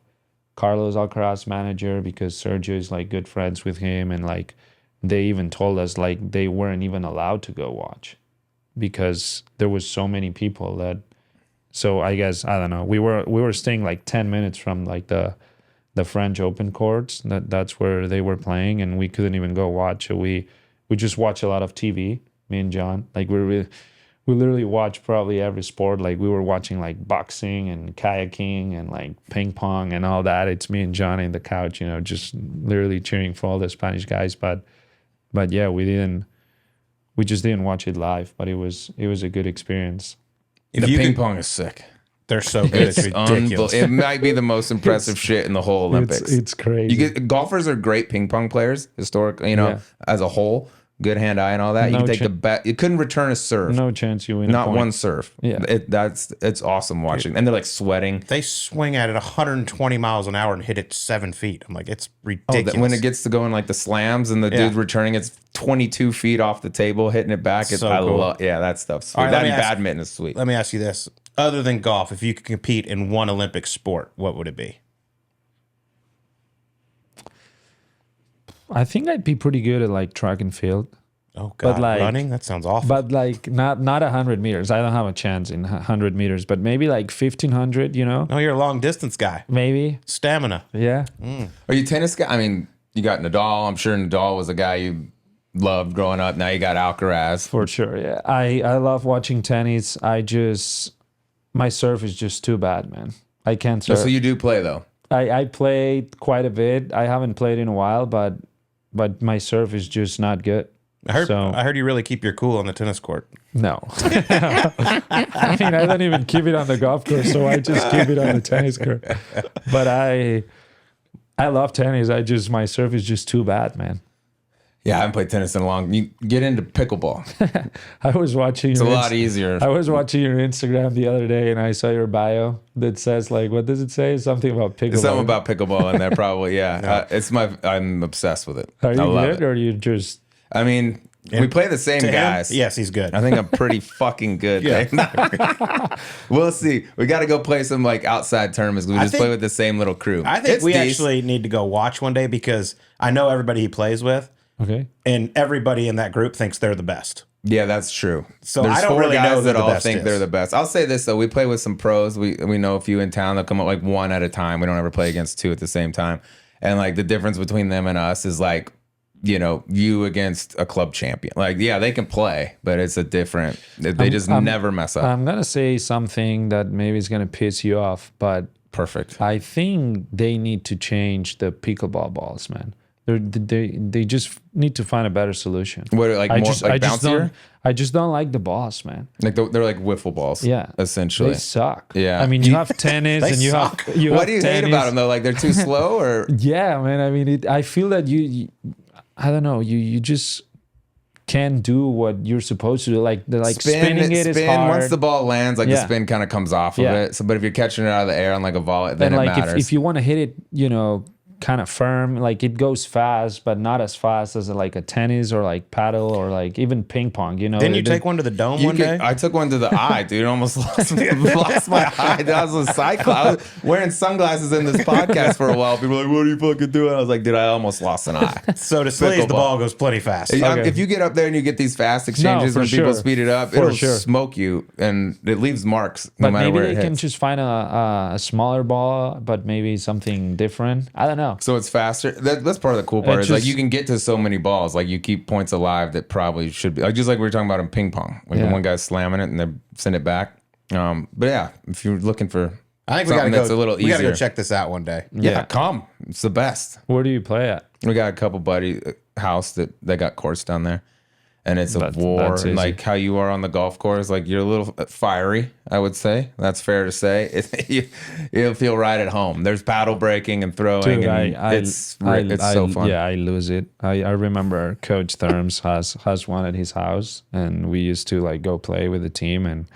Carlos Alcaraz manager because Sergio is like good friends with him, and like they even told us like they weren't even allowed to go watch because there was so many people that. So I guess I don't know. We were staying like 10 minutes from like the French Open courts. That's where they were playing, and we couldn't even go watch. So we just watch a lot of TV. Me and John, like we literally watch probably every sport. Like we were watching like boxing and kayaking and like ping pong and all that. It's me and John in the couch, just literally cheering for all the Spanish guys. But yeah, we just didn't watch it live. But it was a good experience. Ping pong is sick. They're so good. It's ridiculous. It might be the most impressive shit in the whole Olympics. It's crazy. Golfers are great ping pong players, historically, as a whole. Good hand-eye and all that. You can take the bet. You couldn't return a serve. No chance you win. Not one serve. Yeah, it's awesome watching, and they're like sweating. They swing at it 120 miles an hour and hit it 7 feet. I'm like, it's ridiculous. When it gets to going like the slams and the dude returning, it's 22 feet off the table, hitting it back. So cool. That stuff's sweet. All right, Badminton is sweet. Let me ask you this: other than golf, if you could compete in one Olympic sport, what would it be? I think I'd be pretty good at like track and field. Oh God, but like, running? That sounds awful. But like not 100 meters. I don't have a chance in 100 meters, but maybe like 1500, No, you're a long distance guy. Maybe. Stamina. Yeah. Are you a tennis guy? I mean, you got Nadal. I'm sure Nadal was a guy you loved growing up. Now you got Alcaraz. For sure, yeah. I love watching tennis. My serve is just too bad, man. I can't serve. So you do play though? I played quite a bit. I haven't played in a while, but my serve is just not good. I heard you really keep your cool on the tennis court. No. I mean, I don't even keep it on the golf course, so I just keep it on the tennis court. But I love tennis. My serve is just too bad, man. Yeah, I haven't played tennis in a long. You get into pickleball. I was watching. It's a lot easier. I was watching your Instagram the other day, and I saw your bio that says like, what does it say? Something about pickleball. There's something about pickleball in there, probably. Yeah, I'm obsessed with it. Are you I love good, it. or are you just? I mean, we play the same To him, guys. yes, he's good. I think I'm pretty fucking good. Yeah. We'll see. We got to go play some like outside tournaments. We just think- play with the same little crew. I think It's we decent. actually need to go watch one day because I know everybody he plays with, Okay. and everybody in that group thinks they're the best. Yeah, that's true. So There's I don't 4 really guys know who that the all best think is. they're the best. I'll say this though: we play with some pros. We know a few in town. They'll come up like one at a time. We don't ever play against 2 at the same time. And like the difference between them and us is like, you know, you against a club champion. Like, yeah, they can play, but it's a different. They just never mess up. I'm gonna say something that maybe is gonna piss you off, but Perfect. I think they need to change the pickleball balls, man. They just need to find a better solution. What, like more like bouncier? I just don't like the balls, man. Like they're like wiffle balls. Yeah, essentially. they suck. Yeah. I mean, you have tennis and you suck. have you. What have do you tennis. hate about them though? Like they're too slow, or Yeah, man. I mean, I feel that you I don't know. You just can't do what you're supposed to do. Like spinning it is hard. Once the ball lands, like the Yeah. spin kind of comes off of Yeah. it. So, but if you're catching it out of the air on like a volley, then and it like matters. if you want to hit it, you know, kind of firm, like it goes fast, but not as fast as like a tennis or like paddle or like even ping pong. You know, Didn't you take one to the dome You one could- day? I took one to the eye, dude. Almost lost my eye. Dude, I was a cyclist. I was wearing sunglasses in this podcast for a while. People were like, "What are you fucking doing?" I was like, "Dude, I almost lost an eye." So to sleaze, the Pickleball. ball goes plenty fast. Okay. If you get up there and you get these fast exchanges for when people sure. speed it up, For it'll sure. smoke you, and it leaves marks no but matter maybe where they it can hits. just find a smaller ball, but maybe something different. I don't know. So it's faster. That's part of the cool part. It's Is like just- you can get to so many balls. Like you keep points alive that probably should be. Like just like we were talking about in ping pong. Like the Yeah. one guy's slamming it and they send it back. But yeah, if you're looking for I think we gotta something go. that's a little we gotta go easier. check this out one day. Yeah, come. It's the best. Where do you play at? We got a couple buddy house that they got courts down there. And it's a war. that's And easy. like how you are on the golf course, like you're a little fiery, I would say. That's fair to say. You'll feel right at home. There's paddle breaking and throwing. Dude, and it's so fun. Yeah, I lose it. I remember Coach Therms has one at his house, and we used to like go play with the team, and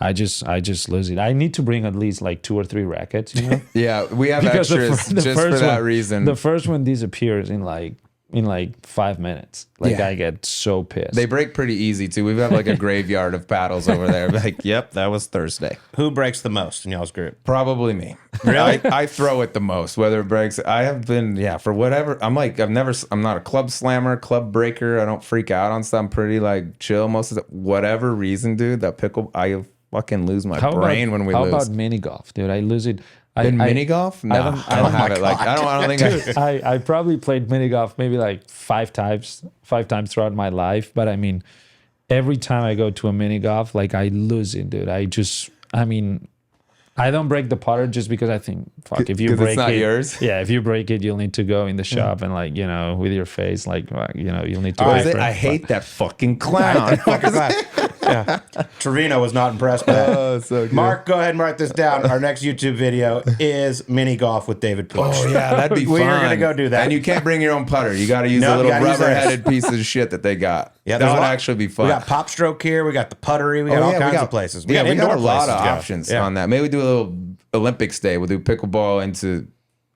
I just lose it. I need to bring at least like 2 or 3 rackets, you know, Yeah, we have because extras just for that reason. The first one disappears in like 5 minutes. Like Yeah. I get so pissed. They break pretty easy too. We've got like a graveyard of paddles over there. Like, yep, that was Thursday. Who breaks the most in y'all's group? Probably me. Really? I throw it the most, whether it breaks. I have been, for whatever. I'm not a club slammer, club breaker. I don't freak out on stuff. I'm pretty like chill most of the, whatever reason, dude. That pickle, I fucking lose my brain when we how lose. about mini golf, dude? I lose it. In mini golf? No, I don't have it. Like, I don't think I probably played mini golf maybe like 5 times throughout my life. But I mean, every time I go to a mini golf, like I lose it, dude. I don't break the putter just because I think, fuck, if you 'Cause it's break not it, yours? yeah, if you break it, you'll need to go in the shop and like, you know, with your face, like, you'll need to. What pay is it? for I hate that fucking clown. Yeah. Trevino was not impressed with that. Oh, so good. Mark, go ahead and write this down. Our next YouTube video is mini golf with David Puig. Oh yeah, that'd be fun. We are gonna go do that. And you can't bring your own putter. You got to use No, a little you gotta use theirs. rubber-headed piece of shit that they got. Yeah, that there's would a lot- actually be fun. We got Pop Stroke here. We got the Puttery. We got all kinds of places. We got indoor a lot of places to go. options Yeah. on that. Maybe we do a little Olympics day. We'll do pickleball into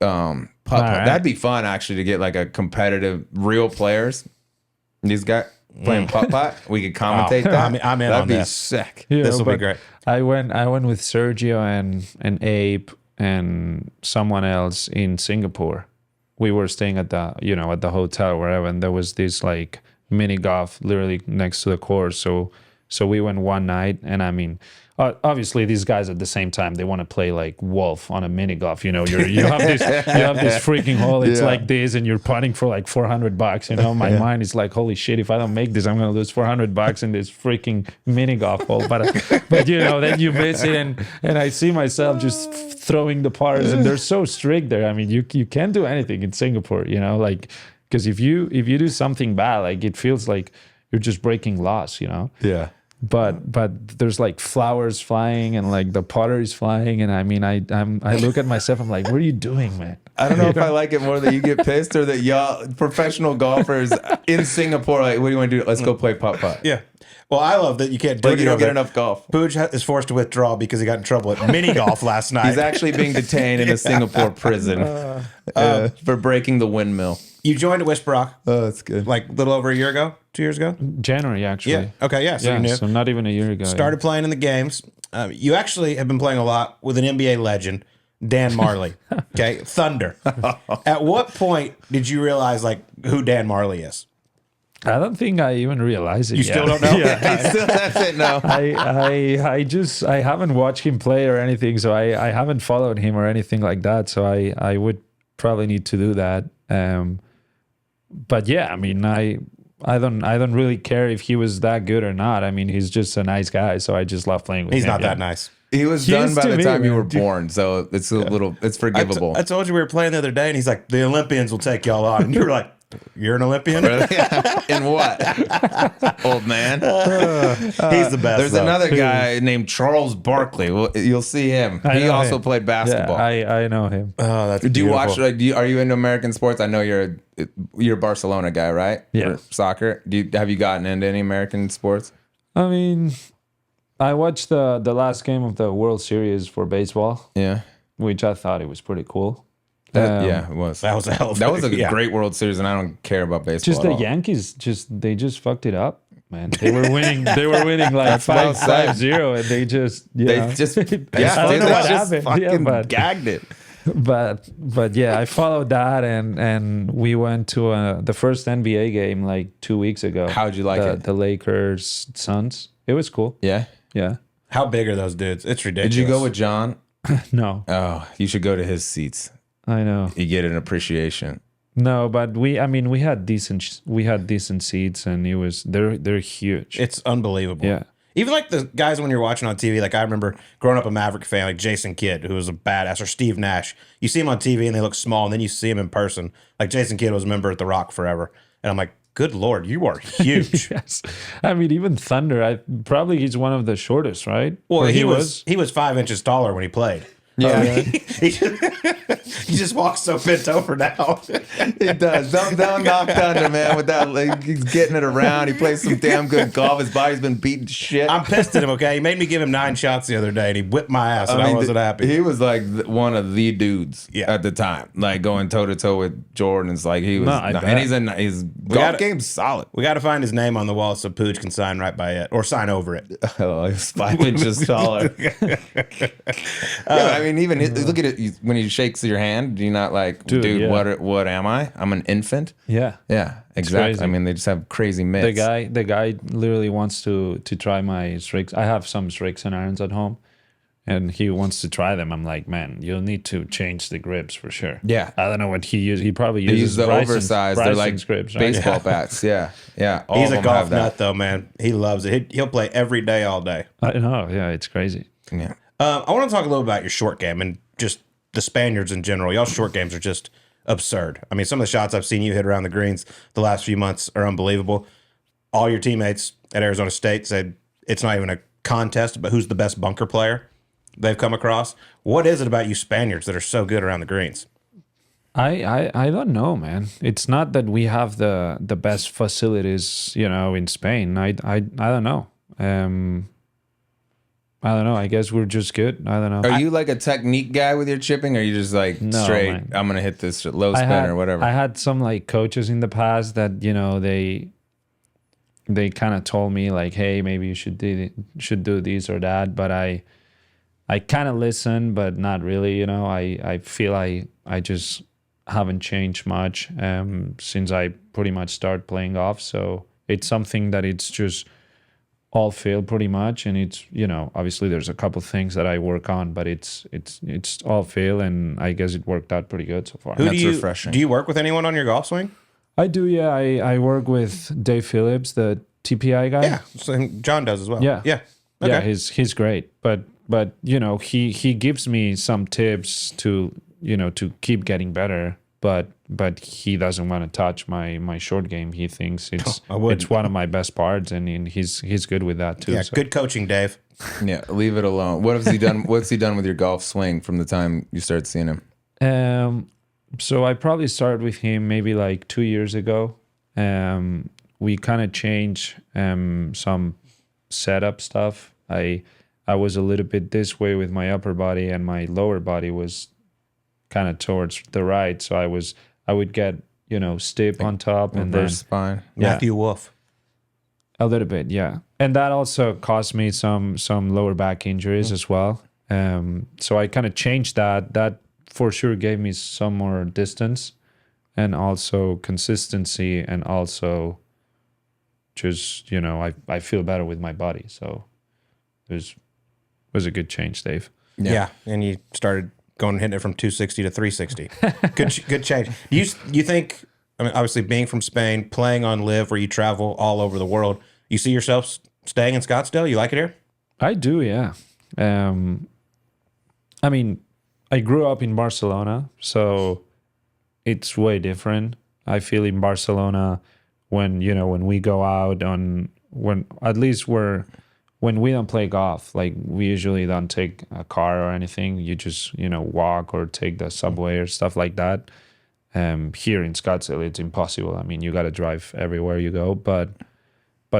putt. right. That'd be fun actually to get like a competitive real players. These guys playing putt. We could commentate that. I'm in That'd on be this. sick. Yeah, This will be but great. I went with Sergio and Abe and someone else in Singapore. We were staying at the hotel wherever, and there was this like mini golf literally next to the course. So we went one night, and I mean, obviously these guys at the same time they want to play like wolf on a mini golf. You know, you have this freaking hole. It's Yeah. like this, and you're putting for like $400. You know, my mind is like, holy shit! If I don't make this, I'm gonna lose $400 in this freaking mini golf hole. But you know, then you miss it, and I see myself just throwing the pars, and they're so strict there. I mean, you can't do anything in Singapore. You know, like because if you do something bad, like it feels like you're just breaking laws. You know. Yeah. but there's like flowers flying and like the pottery's flying, and I mean I look at myself, I'm like, what are you doing, man? I don't know if I like it more that you get pissed or that y'all professional golfers in Singapore like, what do you want to do? Let's go play putt-putt. Yeah. Well, I love that you can't do But it. you don't get enough golf. Puig is forced to withdraw because he got in trouble at mini golf last night. He's actually being detained in a Singapore prison for breaking the windmill. You joined at Whisperock Oh, that's good. like a little over a year ago, 2 years ago? January, actually. Yeah. Okay, yeah. So Yeah, you knew. so not even a year ago. Started playing in the games. You actually have been playing a lot with an NBA legend, Dan Marley. Okay, Thunder. At what point did you realize like who Dan Marley is? I don't think I even realized it. You still don't know? Yeah. Still, that's it. No. I haven't watched him play or anything, so I haven't followed him or anything like that. So I would probably need to do that. But yeah, I mean, I don't really care if he was that good or not. I mean, he's just a nice guy, so I just love playing with him. He's not that nice. He was He done is by to the me, time you man. were born, so it's a little, it's forgivable. I told you we were playing the other day, and he's like, the Olympians will take y'all on. And you were like, you're an Olympian? In what? Old man. He's the best. There's though. another guy named Charles Barkley. Well, you'll see him. I He know also him. played basketball. Yeah, I know him. Oh, that's Do you beautiful. watch? Like, are you into American sports? I know you're a Barcelona guy, right? Yeah. For soccer. Have you gotten into any American sports? I mean, I watched the last game of the World Series for baseball, Yeah. which I thought it was pretty cool. Yeah, it was. That was a hell of That was a yeah. great World Series, and I don't care about baseball. Just at the all. Yankees, they just fucked it up, man. They were winning. They were winning like well said. 5-0, and they just They yeah. just I don't they know what just happened. fucking Yeah, but- gagged it. but yeah, I followed that, and we went to the first NBA game like 2 weeks ago. How'd you like it? The Lakers Suns. It was cool. Yeah. Yeah. How big are those dudes? It's ridiculous. Did you go with John? No, Oh, you should go to his seats. I know. You get an appreciation. No, but we had decent seats, and they're huge. It's unbelievable. Yeah. Even like the guys when you're watching on TV, like I remember growing up a Maverick fan, like Jason Kidd, who was a badass, or Steve Nash. You see him on TV and they look small, and then you see him in person. Like Jason Kidd was a member at The Rock forever. And I'm like, good Lord, you are huge. Yes, I mean even Thunder. He's one of the shortest, right? Well, Or he was 5 inches taller when he played. Yeah, He just walks so bent over now. it does. Don't knock Thunder, man. With that, like, he's getting it around. He plays some damn good golf. His body's been beaten to shit. I'm pissed at him, okay? He made me give him 9 shots the other day, and he whipped my ass, and I wasn't happy. He was like one of the dudes Yeah. at the time, like going toe to toe with Jordan. It's like he was, No, I bet. and his golf gotta- game's solid. We got to find his name on the wall so Puig can sign right by it, or sign over it. Oh, he's 5 inches taller. I mean, even look at it when he shakes your hand. Do you not like, dude? yeah. What am I? I'm an infant. Yeah. Yeah, exactly. crazy. I mean, they just have crazy myths. The guy literally wants to try my Strix. I have some Strix and irons at home, and he wants to try them. I'm like, man, you'll need to change the grips for sure. Yeah. I don't know what he uses. He probably They uses use the Bryson's- oversized. They're like Bryson's grips, right? baseball bats. Yeah, yeah. All He's of a them have golf that. nut, though, man. He loves it. He'll play every day, all day. I know. Yeah, it's crazy. Yeah. I want to talk a little about your short game and just the Spaniards in general. Y'all short games are just absurd. I mean, some of the shots I've seen you hit around the greens the last few months are unbelievable. All your teammates at Arizona State said it's not even a contest, but who's the best bunker player they've come across. What is it about you Spaniards that are so good around the greens? I don't know, man. It's not that we have the best facilities, in Spain. I don't know. I don't know. I guess we're just good. I don't know. Are you like a technique guy with your chipping, or are you just like No, straight? man. I'm gonna hit this low spin or whatever. I had some like coaches in the past that they kind of told me like, hey, maybe you should do this or that, but I kind of listen, but not really. I feel I just haven't changed much since I pretty much started playing golf. So it's something that it's just all feel pretty much, and it's obviously there's a couple things that I work on, but it's all feel, and I guess it worked out pretty good so far. That's refreshing. Do you work with anyone on your golf swing? I do, yeah. I work with Dave Phillips, the TPI guy. Yeah, so John does as well. Yeah. yeah. Okay. Yeah, he's great, but he gives me some tips to to keep getting better, but but he doesn't want to touch my short game. He thinks it's wouldn't. one of my best parts, and he's good with that too. Yeah, so. good coaching, Dave. Yeah, leave it alone. What has he done? What's he done with your golf swing from the time you started seeing him? So I probably started with him maybe like 2 years ago. We kind of changed some setup stuff. I was a little bit this way with my upper body, and my lower body was kind of towards the right. So I would get stiff on top, and then spine. Matthew Wolf. A little bit, yeah. And that also caused me some lower back injuries as well. So I kind of changed that. That for sure gave me some more distance and also consistency, and also just, I feel better with my body. So it was a good change, Dave. Yeah. And you started going hitting it from 260 to 360. Good change. Do you think, I mean, obviously being from Spain, playing on LIV where you travel all over the world, you see yourself staying in Scottsdale? You like it here? I do, yeah. I mean, I grew up in Barcelona, so it's way different. I feel in Barcelona when we go out when we don't play golf, like we usually don't take a car or anything. You just, walk or take the subway or stuff like that. Here in Scottsdale, it's impossible. I mean, you got to drive everywhere you go, but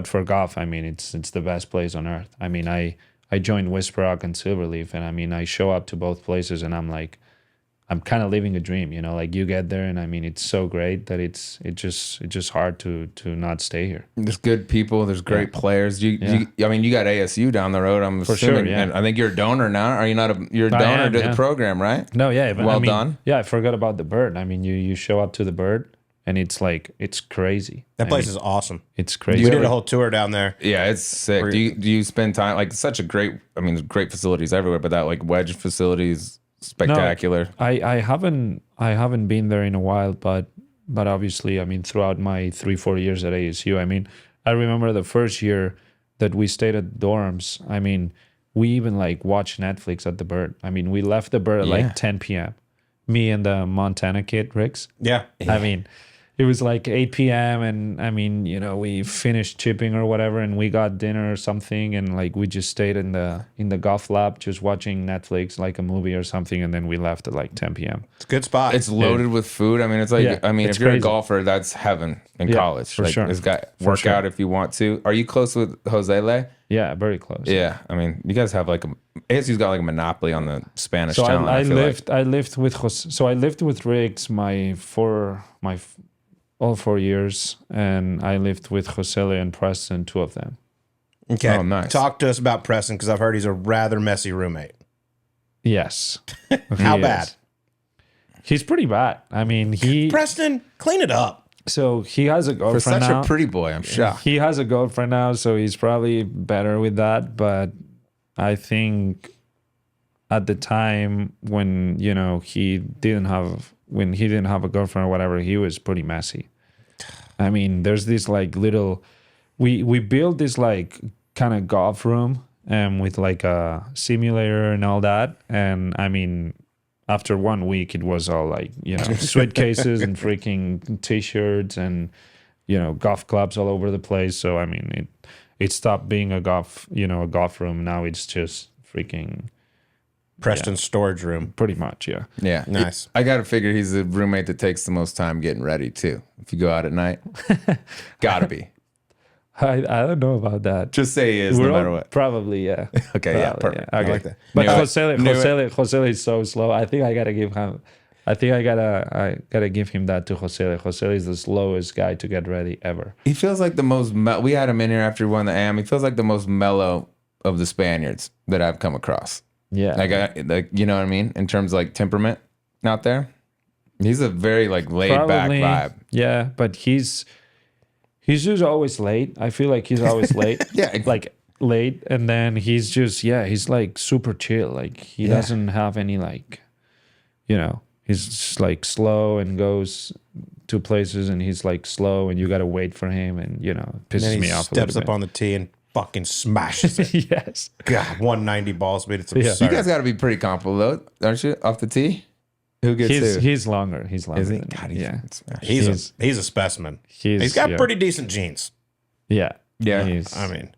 for golf, I mean, it's the best place on earth. I mean, I joined Whisper and Silverleaf, and I mean, I show up to both places, and I'm like, I'm kind of living a dream, like you get there, and I mean, it's so great that it's just hard to not stay here. There's good people. There's great players. I mean, you got ASU down the road. I'm assuming. Sure, yeah. And I think you're a donor now. Are you not you're a donor to the program, right? No, yeah. But well done. Yeah, I forgot about the bird. I mean, you show up to the bird, and it's like, it's crazy. That place is awesome. It's crazy. You did a whole tour down there. Yeah, it's sick. Do you spend time, like, such a great, I mean, great facilities everywhere, but that like wedge facilities, spectacular. No, I haven't been there in a while, but obviously, I mean, throughout my 3-4 years at ASU, I mean, I remember the first year that we stayed at dorms. I mean, we even like watched Netflix at the bird. I mean, we left the bird at like 10 p.m. Me and the Montana kid, Ricks. Yeah. I mean, it was like 8 p.m. and I mean, we finished chipping or whatever, and we got dinner or something, and like we just stayed in the golf lab just watching Netflix, like a movie or something, and then we left at like 10 p.m. It's a good spot. It's loaded with food. I mean, it's like, I mean, if you're a golfer, that's heaven in college. For sure. It's got workout if you want to. Are you close with Jose Le? Yeah, very close. Yeah, I mean, you guys have like ASU's got like a monopoly on the Spanish so talent. I lived with Jose. So I lived with Riggs all 4 years, and I lived with Josele and Preston, 2 of them. Okay. Oh, nice. Talk to us about Preston, because I've heard he's a rather messy roommate. Yes. How bad? He's pretty bad. I mean, Preston, clean it up. So he has a girlfriend For such now. a pretty boy, I'm shocked. He has a girlfriend now, so he's probably better with that. But I think at the time when he didn't have a girlfriend or whatever, he was pretty messy. I mean, there's this like little, we built this like kind of golf room with like a simulator and all that, and I mean, after 1 week, it was all like, suitcases and freaking t-shirts and, golf clubs all over the place. So, I mean, it stopped being a golf room. Now it's just freaking Preston's storage room. Pretty much, yeah. Yeah. Nice. I got to figure he's the roommate that takes the most time getting ready, too. If you go out at night. Gotta be. I don't know about that. Just say he is, no matter what. Probably, yeah. Okay, yeah, Probably, perfect. yeah. Okay. I like that. But Josele is so slow. I think I gotta give him. I gotta give him that to Josele. Josele is the slowest guy to get ready ever. He feels like the most. We had him in here after we won the AM. He feels like the most mellow of the Spaniards that I've come across. Yeah, like you know what I mean, in terms of like temperament out there. He's a very like laid back vibe. Yeah, but he's just always late. I feel like he's always late. Yeah, like late, and then he's just he's like super chill. Like he doesn't have any like, he's just like slow and goes to places, and he's like slow, and you gotta wait for him, and pisses me off. Steps up on the tee and fucking smashes it. Yes. God, 190 ball speed. It's absurd. You guys got to be pretty comfortable though, aren't you? Off the tee. Who gets who? He's longer. He's longer. Is he? Than God, me. Yeah. He's a specimen. He's got pretty decent genes. Yeah. Yeah.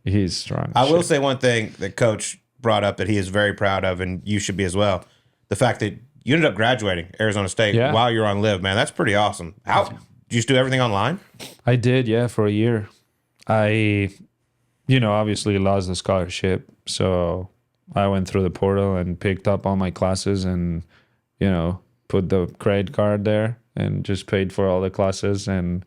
He's strong. I will say one thing that Coach brought up that he is very proud of, and you should be as well. The fact that you ended up graduating Arizona State while you're on LIV, man, that's pretty awesome. How did you just do everything online? I did, yeah, for a year. I, obviously lost the scholarship, so I went through the portal and picked up all my classes and, put the credit card there and just paid for all the classes and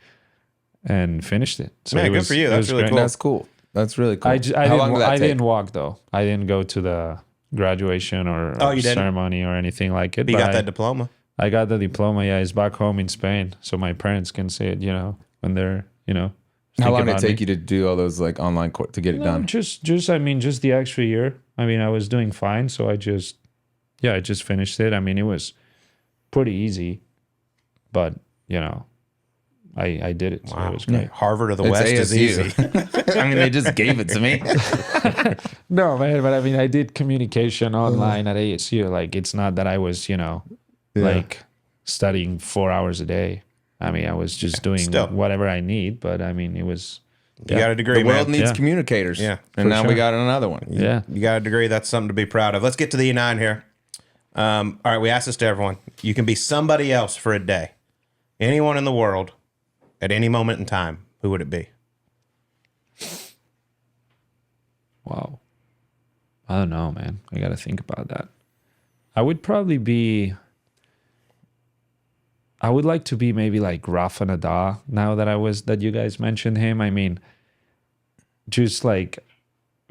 finished it. So man, good for you. That's really cool. That's cool. That's really cool. I didn't walk though. I didn't go to the graduation or ceremony or anything like it. But you got that diploma. I got the diploma. Yeah, it's back home in Spain, so my parents can see it. When they're How long did it take you to do all those like online to get it done? Just the extra year. I was doing fine, so I just finished it. It was pretty easy, but I did it, so it was great. Harvard of the West is easy. They just gave it to me. No, man, but I did communication online at ASU. Like, it's not that I was, like studying 4 hours a day. I was just doing whatever I need, but it was. You got a degree, The world needs communicators. Yeah. And now we got another one. Yeah. You got a degree. That's something to be proud of. Let's get to the E9 here. All right, we asked this to everyone. You can be somebody else for a day. Anyone in the world at any moment in time. Who would it be? Wow. I don't know, man. I got to think about that. I would like to be maybe like Rafa Nadal now that you guys mentioned him. Just like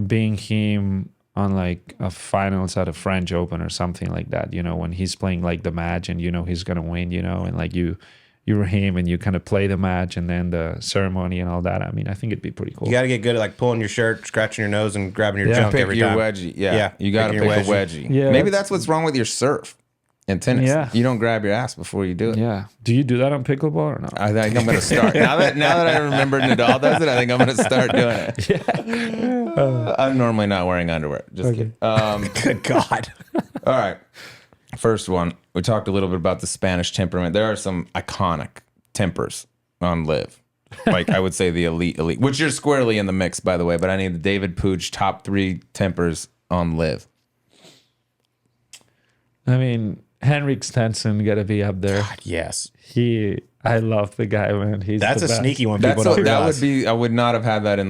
being him on like a finals at a French Open or something like that, when he's playing like the match and he's going to win, and like you're him and you kind of play the match and then the ceremony and all that. I think it'd be pretty cool. You got to get good at like pulling your shirt, scratching your nose, and grabbing your junk every time. Wedgie. Yeah. You got to pick a wedgie. Yeah, maybe that's what's wrong with your serve in tennis. Yeah. You don't grab your ass before you do it. Yeah. Do you do that on pickleball or no? I think I'm going to start. now that I remember Nadal does it, I think I'm going to start doing it. Yeah. I'm normally not wearing underwear. Just kidding. Good God. All right. First one, we talked a little bit about the Spanish temperament. There are some iconic tempers on LIV. Like, I would say the elite, which you're squarely in the mix, by the way, but I need the David Puig top 3 tempers on LIV. Henrik Stenson got to be up there. God, yes. I love the guy, man. That's a sneaky one. People don't realize. realize. I would not have had that on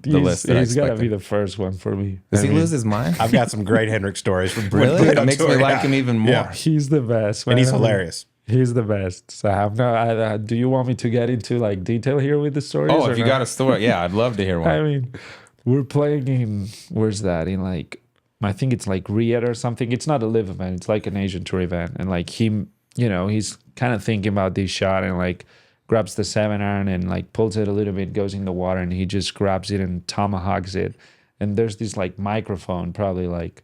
the list. He's got to be the first one for me. Does he lose his mind? I've got some great Henrik stories. Really? It makes me like him even more. Yeah. He's the best, man. And he's hilarious. He's the best. So do you want me to get into like detail here with the stories? Oh, if you got a story, yeah, I'd love to hear one. We're playing in, where's that? In like, I think it's like Riyadh or something. It's not a LIV event. It's like an Asian Tour event. And like he's kind of thinking about this shot and like grabs the 7-iron and like pulls it a little bit, goes in the water, and he just grabs it and tomahawks it. And there's this like microphone, probably like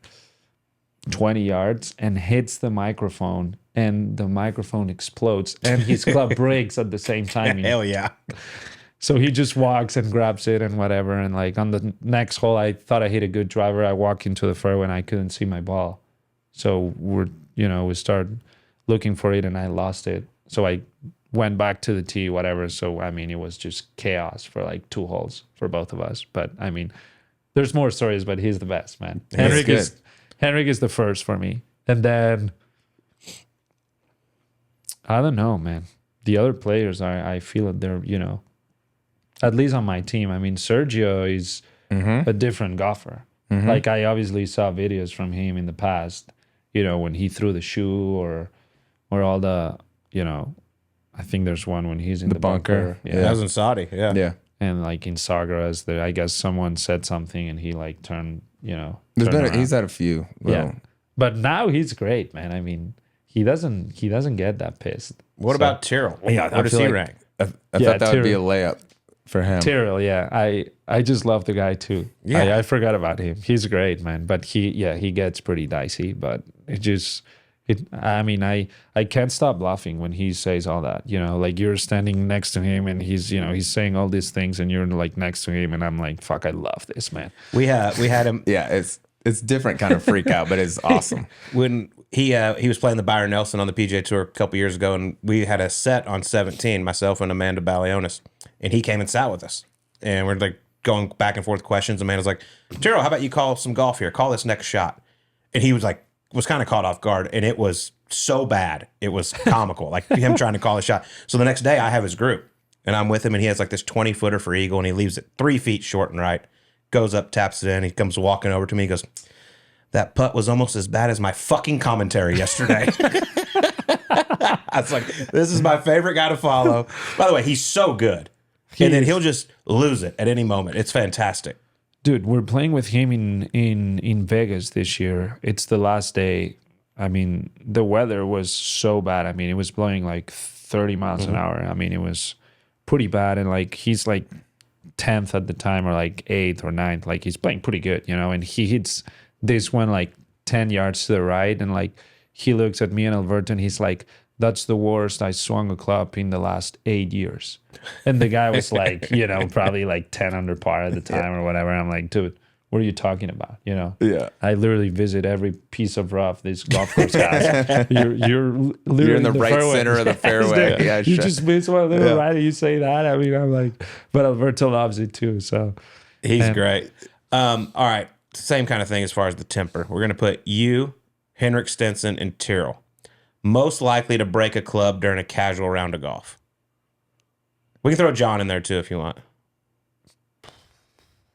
20 yards, and hits the microphone, and the microphone explodes and his club breaks at the same time. Hell yeah. So he just walks and grabs it and whatever. And like on the next hole, I thought I hit a good driver. I walked into the fairway and I couldn't see my ball. So we started looking for it and I lost it. So I went back to the tee, whatever. So, it was just chaos for like 2 holes for both of us. But there's more stories, but he's the best, man. Henrik is the first for me. And then, I don't know, man. The other players, I feel that they're, at least on my team. Sergio is a different golfer. Mm-hmm. Like, I obviously saw videos from him in the past, when he threw the shoe or all the, I think there's one when he's in the bunker. Yeah. That was in Saudi. Yeah. Yeah. And like in Sagres, I guess someone said something and he like turned, he's had a few. Yeah. But now he's great, man. He doesn't get that pissed. What about Tyrrell? Yeah, Where does he rank? I thought that would be a layup for him. Tyrrell, yeah. I just love the guy too. Yeah. I forgot about him. He's great, man. But he gets pretty dicey, but I can't stop laughing when he says all that, like you're standing next to him and he's saying all these things and you're like next to him and I'm like, fuck, I love this, man. We had him. Yeah, it's different kind of freak out, but it's awesome. When he was playing the Byron Nelson on the PGA Tour a couple years ago, and we had a set on 17, myself and Amanda Balionis, and he came and sat with us, and we're like going back and forth questions. Amanda's like, Tiro, how about you call some golf here? Call this next shot. And he was kind of caught off guard, and it was so bad. It was comical, like him trying to call a shot. So the next day I have his group, and I'm with him, and he has like this 20-footer for eagle, and he leaves it 3 feet short and right, goes up, taps it in. He comes walking over to me. He goes, that putt was almost as bad as my fucking commentary yesterday. I was like, this is my favorite guy to follow. By the way, he's so good. And then he'll just lose it at any moment. It's fantastic. Dude, we're playing with him in Vegas this year. It's the last day. I mean, the weather was so bad. I mean, it was blowing like 30 miles an hour. I mean, it was pretty bad. And like, he's like 10th at the time, or like 8th or 9th. Like, he's playing pretty good, you know, and he hits this one like 10 yards to the right. And like, he looks at me and Alberto, and he's like, that's the worst I swung a club in the last 8 years. And the guy was like, you know, probably like 10 under par at the time or whatever. I'm like, dude, what are you talking about? You know? Yeah. I literally visit every piece of rough this golf course has. You're literally in the right fairway. center of the fairway. Yeah, you just miss one little right and you say that. I mean, I'm like, but Alberto loves it too. So he's great. All right. Same kind of thing as far as the temper. We're going to put you, Henrik Stenson, and Tyrrell most likely to break a club during a casual round of golf. We can throw John in there too if you want.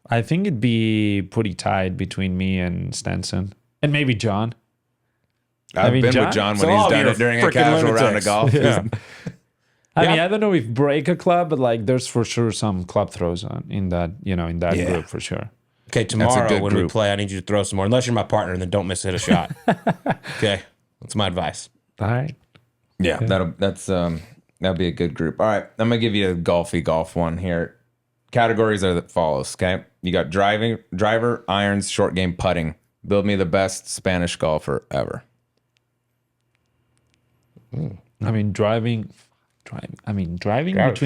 I think it'd be pretty tied between me and Stenson, and maybe John. I've been with John when he's done it during a casual round of golf. Yeah. I mean, I don't know if break a club, but like there's for sure some club throws on in that group for sure. Okay, tomorrow when we play, I need you to throw some more. Unless you're my partner, and then don't miss hit a shot. Okay, that's my advice. All right. Yeah, that'll be a good group. All right, I'm gonna give you a golf one here. Categories are that follows. Okay, you got driver, irons, short game, putting. Build me the best Spanish golfer ever. I mean, driving between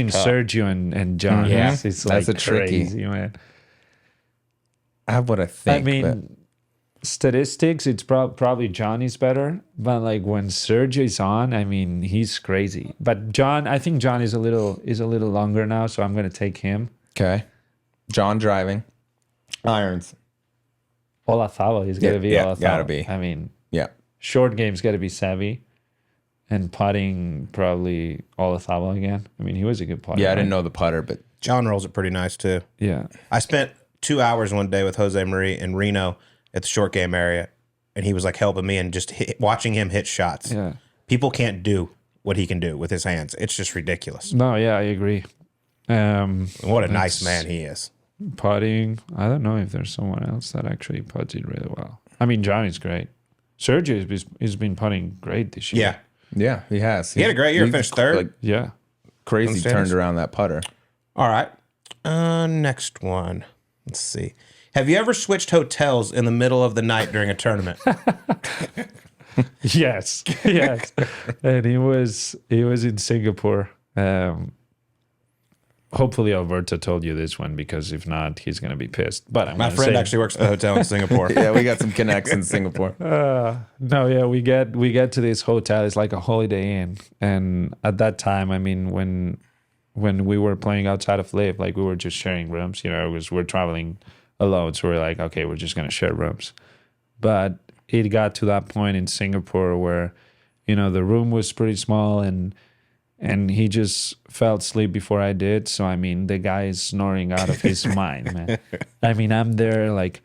Sergio and John. Yeah, it's that's like a tricky. crazy, man. I have what I think. I mean, statistics, it's probably Johnny's better, but like when Sergio's on, I mean, he's crazy. But John, I think John is a little longer now, so I'm gonna take him. Okay, John driving, irons. Olazabal is gonna be Olazabal. Gotta be. I mean, Yeah, short game's gotta be savvy, and putting probably Olazabal again. I mean, he was a good putter. I didn't know the putter, but John rolls it pretty nice too. Yeah, I spent 2 hours one day with Jose Marie in Reno at the short game area, and he was like helping me and just watching him hit shots. Yeah, people can't do what he can do with his hands. It's just ridiculous. No, yeah, I agree. What a nice man he is. Putting, I don't know if there's someone else that actually puts it really well. I mean, Johnny's great. Sergio has been putting great this year. Yeah, he has. He had a great year. Finished third. Like, Yeah. crazy turned around that putter. All right. Next one. Let's see. Have you ever switched hotels in the middle of the night during a tournament? Yes. And he was in Singapore. Hopefully Alberto told you this one, because if not, he's going to be pissed. But my friend actually works at the hotel in Singapore. Yeah, we got some connects in Singapore. We get to this hotel. It's like a Holiday Inn, and at that time, I mean, when we were playing outside of LIV, like we were just sharing rooms. You know, we're traveling alone, so we're like, okay, we're just going to share rooms. But it got to that point in Singapore where, you know, the room was pretty small, and he just fell asleep before I did. So, I mean, the guy is snoring out of his mind, man. I mean, I'm there, like,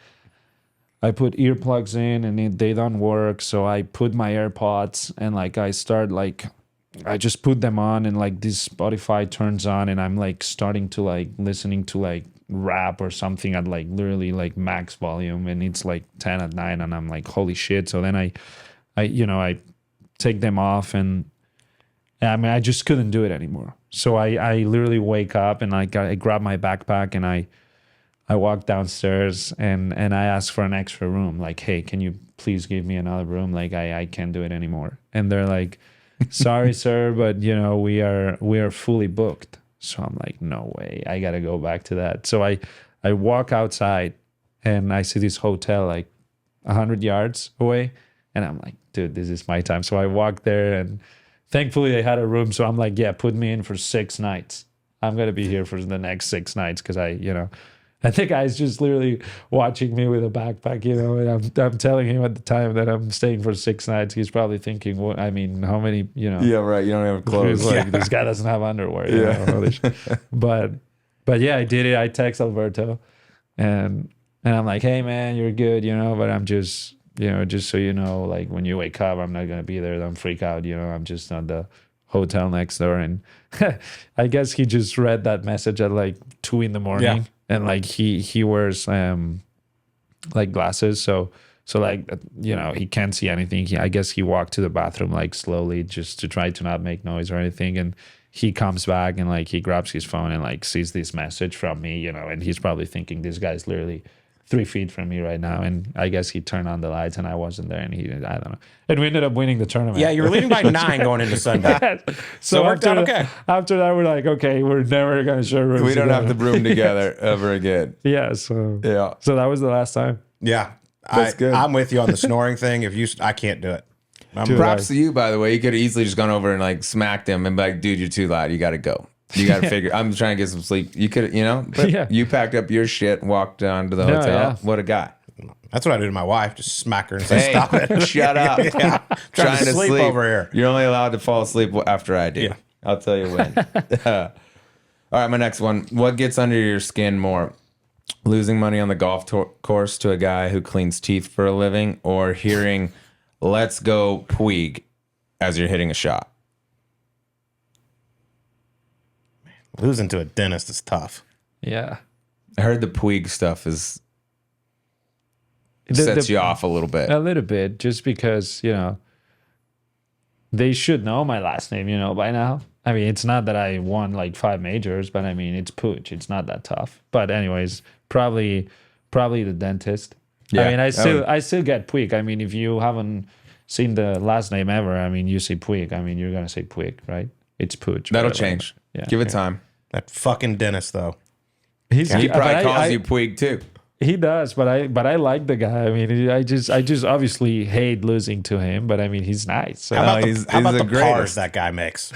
I put earplugs in and they don't work. So I put my AirPods and, like, I just put them on, and, like, this Spotify turns on, and I'm, like, starting to, like, listening to, like, rap or something at, like, literally, like, max volume. And it's, like, 10 at night, and I'm like, holy shit. So then I take them off, and I mean, I just couldn't do it anymore. So I literally wake up, and I grab my backpack, and I walk downstairs, and I ask for an extra room. Like, hey, can you please give me another room? Like, I can't do it anymore. And they're like, sorry, sir, but we are fully booked. So I'm like, no way, I gotta go back to that. So I walk outside, and I see this hotel like 100 yards away, and I'm like, dude, this is my time. So I walked there, and thankfully they had a room. So I'm like, yeah, put me in for 6 nights. I'm going to be here for the next 6 nights because and the guy's just literally watching me with a backpack, and I'm telling him at the time that I'm staying for 6 nights. He's probably thinking, well, I mean, how many, Yeah, right. You don't have clothes. He's like, this guy doesn't have underwear. But yeah, I did it. I text Alberto, and I'm like, hey man, you're good, but I'm just, just so you know, like when you wake up, I'm not gonna be there. Don't freak out, I'm just at the hotel next door. And I guess he just read that message at like 2 a.m. Yeah. And like he wears like glasses, so like he can't see anything. I guess he walked to the bathroom like slowly just to try to not make noise or anything, and he comes back and like he grabs his phone and like sees this message from me, and he's probably thinking this guy's literally 3 feet from me right now. And I guess he turned on the lights and I wasn't there, and I don't know. And we ended up winning the tournament. Yeah, you were leading by 9 going into Sunday. So it worked out okay. After that, we're like, okay, we're never going to share rooms We don't together. have to room together ever again. Yeah, so that was the last time. Yeah. That's good. I'm with you on the snoring thing. I can't do it. Props to you, by the way. You could have easily just gone over and like smacked him and be like, dude, you're too loud. You got to go. You got to figure. I'm trying to get some sleep. You could, but you packed up your shit, walked down to the hotel. Yeah. What a guy. That's what I do to my wife. Just smack her and say, stop it. Shut up. Yeah. Trying to sleep over here. You're only allowed to fall asleep after I do. Yeah. I'll tell you when. All right, my next one. What gets under your skin more? Losing money on the golf course to a guy who cleans teeth for a living, or hearing "Let's go Puig" as you're hitting a shot? Losing to a dentist is tough. Yeah. I heard the Puig stuff sets you off a little bit. A little bit, just because, they should know my last name, by now. I mean, it's not that I won like 5 majors, but I mean, it's Puig. It's not that tough. But anyways, probably the dentist. Yeah, I mean, I still get Puig. I mean, if you haven't seen the last name ever, I mean, you say Puig. I mean, you're going to say Puig, right? It's Puig. That'll whatever. change. Yeah. Give it time. That fucking dentist, though. He probably calls you Puig too. He does, but I like the guy. I mean, I just obviously hate losing to him, but I mean, he's nice. So. How about he's the the pars greatest. that guy makes?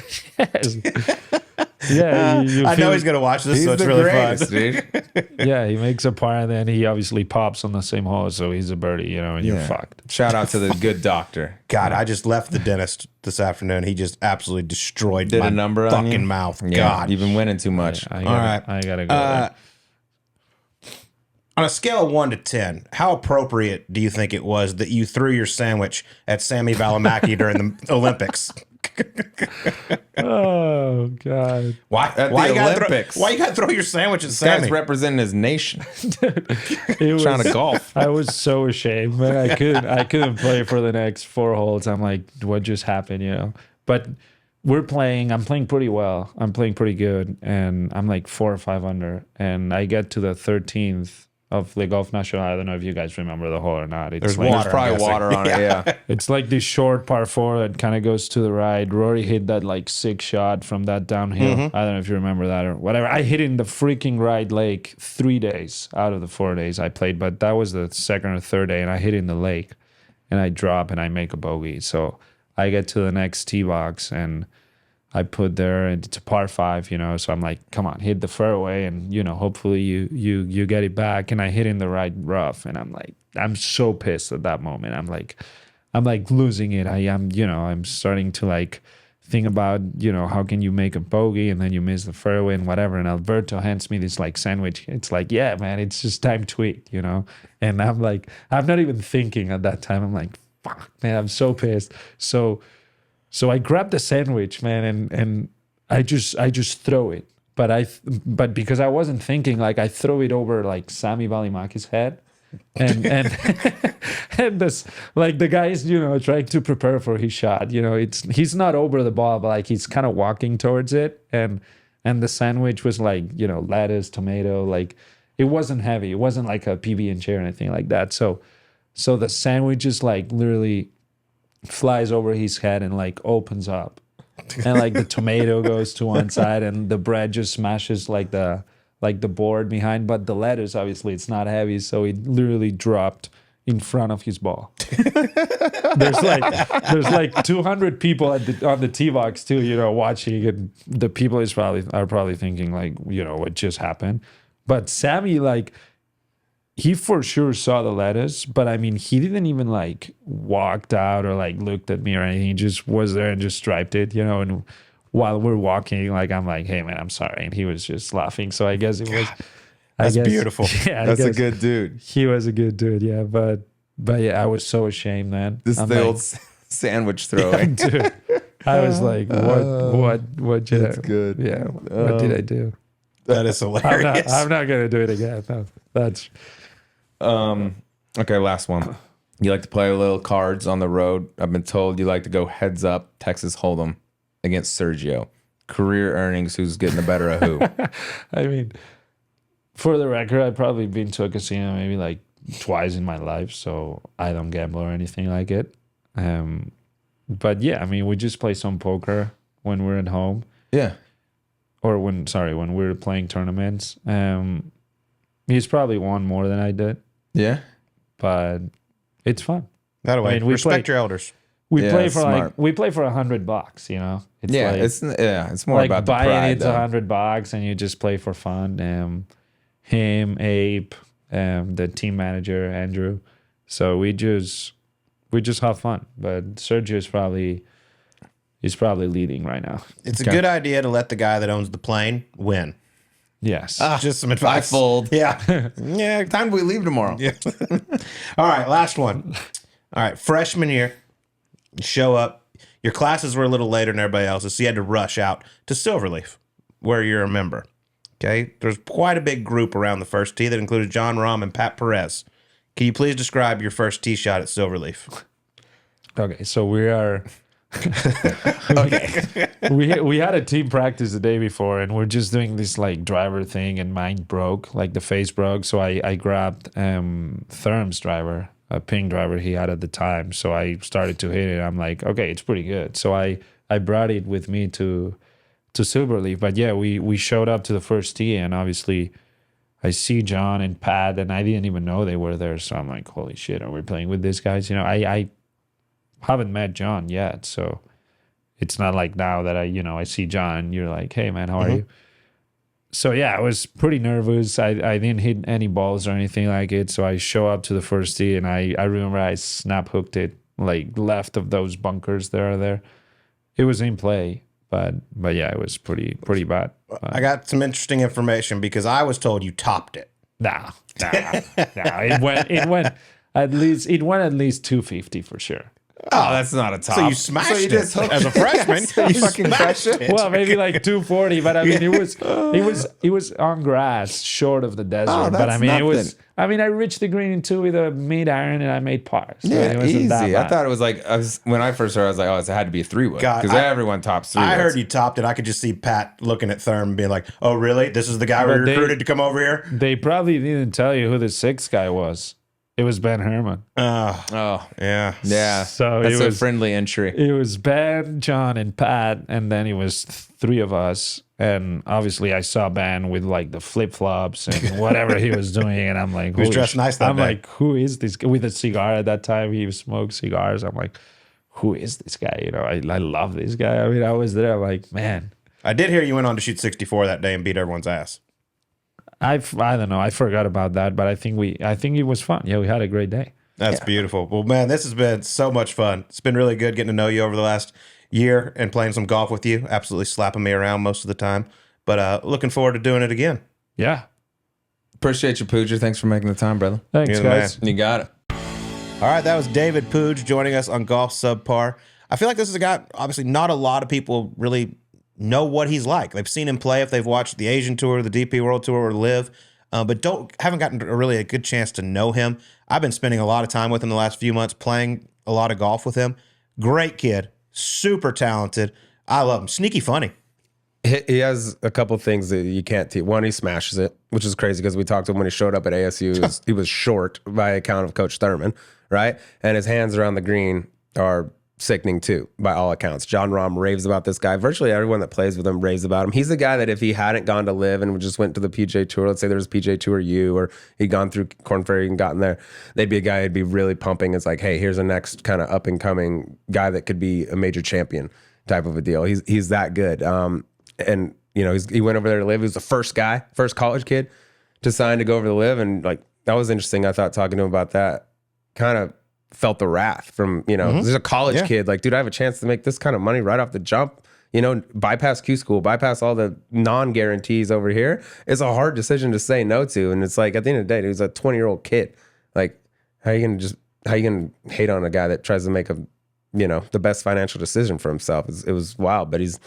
Yeah, I know he's going to watch this, He's so it's the really greatest, fun. dude. Yeah, he makes a par and then he obviously pops on the same hole, so he's a birdie, and you're fucked. Shout out to the good doctor. God, I just left the dentist this afternoon. He just absolutely destroyed Did my a number on fucking you? mouth. Yeah, God. you've been winning too much. I right. gotta go there. On a scale of 1 to 10, how appropriate do you think it was that you threw your sandwich at Sammy Valimaki during the Olympics? Oh God! Why? At why the you gotta Olympics. why you got to throw your sandwich at This guy's Sammy? representing his nation. It was, Trying to golf. I was so ashamed, man. I couldn't play for the next 4 holes. I'm like, what just happened, But I'm playing pretty well. I'm playing pretty good, and I'm like 4 or 5 under, and I get to the 13th of LIV Golf National. I don't know if you guys remember the hole or not. It's There's like, water. There's probably I'm guessing. water on it. Yeah. It's like this short par 4 that kind of goes to the right. Rory hit that like 6 shot from that downhill. I don't know if you remember that or whatever. I hit in the freaking right lake 3 days out of the 4 days I played, but that was the second or third day, and I hit in the lake, and I drop and I make a bogey. So I get to the next tee box and I put there, and it's a par 5, so I'm like, come on, hit the fairway, and hopefully you get it back. And I hit in the right rough, and I'm like, I'm so pissed at that moment. I'm like losing it. I'm starting to like think about, how can you make a bogey and then you miss the fairway and whatever. And Alberto hands me this like sandwich. It's like, yeah, man, it's just time to eat, And I'm like, I'm not even thinking at that time. I'm like, fuck, man, I'm so pissed. So I grab the sandwich, man, and I just throw it. But because I wasn't thinking, like I throw it over like Sami Valimaki's head, and and this like the guy's trying to prepare for his shot. He's not over the ball, but like he's kind of walking towards it, and the sandwich was like lettuce, tomato, like it wasn't heavy. It wasn't like a PB&J or anything like that. So the sandwich is like literally flies over his head and like opens up, and like the tomato goes to one side and the bread just smashes like the board behind, but the lettuce obviously it's not heavy, so it literally dropped in front of his ball. there's like 200 people on the tee box too, you know, watching, and the people are probably thinking like, you know, what just happened. But Sammy, like, he for sure saw the lettuce, but I mean, he didn't even like walked out or like looked at me or anything. He just was there and just striped it, you know. And while we're walking, like, I'm like, hey man, I'm sorry, and he was just laughing. So I guess it was. That's beautiful. Yeah, That's a good dude. He was a good dude, yeah. But yeah, I was so ashamed, man. This is the old sandwich throwing. Dude, I was like, what did That's good. Yeah, what did I do? That is hilarious. I'm not gonna do it again. No, that's Okay, last one. You like to play little cards on the road. I've been told you like to go heads up Texas Hold'em against Sergio. Career earnings, who's getting the better of who? I mean, for the record, I've probably been to a casino maybe like twice in my life, so I don't gamble or anything like it. But yeah, I mean, we just play some poker when we're at home. Yeah. Or when we're playing tournaments. He's probably won more than I did. Yeah. But it's fun. That way, I mean, we respect play- your elders. We Yeah, play it's for smart. we play for $100, you know. It's Yeah, like, it's more like about the buying pride. it's though. $100 and you just play for fun. Him, Abe, the team manager, Andrew. So we just have fun. But Sergio is probably leading right now. It's a good idea to let the guy that owns the plane win. Yes. Just some advice. I fold. Yeah. Yeah. Time do we leave tomorrow? Yeah. All right, last one. All right, freshman year, you show up. Your classes were a little later than everybody else's, so you had to rush out to Silverleaf, where you're a member. Okay, there's quite a big group around the first tee that included Jon Rahm and Pat Perez. Can you please describe your first tee shot at Silverleaf? Okay, so we are. Okay. we had a team practice the day before, and we're just doing this like driver thing, and mine broke, like the face broke. So I grabbed Therm's driver, a ping driver he had at the time. So I started to hit it. I'm like, okay, it's pretty good. So I brought it with me to Silverleaf. But yeah, we showed up to the first tee, and obviously I see John and Pat, and I didn't even know they were there. So I'm like, holy shit, are we playing with these guys? You know, I haven't met John yet, so it's not like now that I see John and you're like, hey man, how are you? So yeah, I was pretty nervous. I didn't hit any balls or anything like it. So I show up to the first tee, and I remember I snap hooked it like left of those bunkers there. It was in play, but yeah, it was pretty bad. I got some interesting information because I was told you topped it. Nah. It went at least 250 for sure. Oh, that's not a top. So you smashed you it just hooked as a freshman. you fucking smashed crushed it. Well, maybe like 240, but I mean, it was on grass, short of the desert. Oh, but I that's mean, nothing. I reached the green in two with a mid iron, and I made par. So Yeah, it wasn't that easy. I bad. thought it was like when I first heard, I was like, oh, it had to be a 3-wood God, because everyone tops 3 I woods. heard you topped it. I could just see Pat looking at Therm and being like, oh, really? This is the guy we But they- recruited to come over here? They probably didn't tell you who the sixth guy was. It was Ben Herman. Oh, Yeah. yeah. So that's it a was- friendly entry. It was Ben, John, and Pat, and then it was three of us. And obviously, I saw Ben with like the flip flops and whatever he was doing, and I'm like, He was holy dressed sh- nice that I'm day. like, who is this guy? With a cigar at that time? He smoked cigars. I'm like, who is this guy? You know, I love this guy. I mean, I was there, like, man. I did hear you went on to shoot 64 that day and beat everyone's ass. I don't know. I forgot about that, but I think it was fun. Yeah, we had a great day. That's beautiful. Well, man, this has been so much fun. It's been really good getting to know you over the last year and playing some golf with you. Absolutely slapping me around most of the time. But looking forward to doing it again. Yeah. Appreciate you, Pooja. Thanks for making the time, brother. Thanks, You're the guys. You got it. All right, that was David Puig joining us on Golf Subpar. I feel like this is a guy, obviously not a lot of people really know what he's like. They've seen him play if they've watched the Asian Tour, the DP World Tour, or LIV, but haven't gotten really a good chance to know him. I've been spending a lot of time with him the last few months, playing a lot of golf with him. Great kid, super talented. I love him. Sneaky funny. He has a couple things that you can't teach. One, he smashes it, which is crazy because we talked to him when he showed up at ASU. He was short by account of Coach Thurman, right? And his hands around the green are sickening too, by all accounts. Jon Rahm raves about this guy. Virtually everyone that plays with him raves about him. He's the guy that if he hadn't gone to LIV and just went to the PGA Tour, let's say there's PGA Tour U, or he'd gone through Korn Ferry and gotten there, they'd be a guy who'd be really pumping. It's like, hey, here's a next kind of up and coming guy that could be a major champion type of a deal. He's that good. And you know, he went over there to LIV. He was the first college kid to sign to go over to LIV, and like that was interesting. I thought talking to him about that, kind of felt the wrath from, you know, there's a college kid, like, dude, I have a chance to make this kind of money right off the jump, you know, bypass Q school, bypass all the non-guarantees over here. It's a hard decision to say no to. And it's like, at the end of the day, he's a 20-year-old kid. Like, how you gonna hate on a guy that tries to make the best financial decision for himself? It was wild, but he's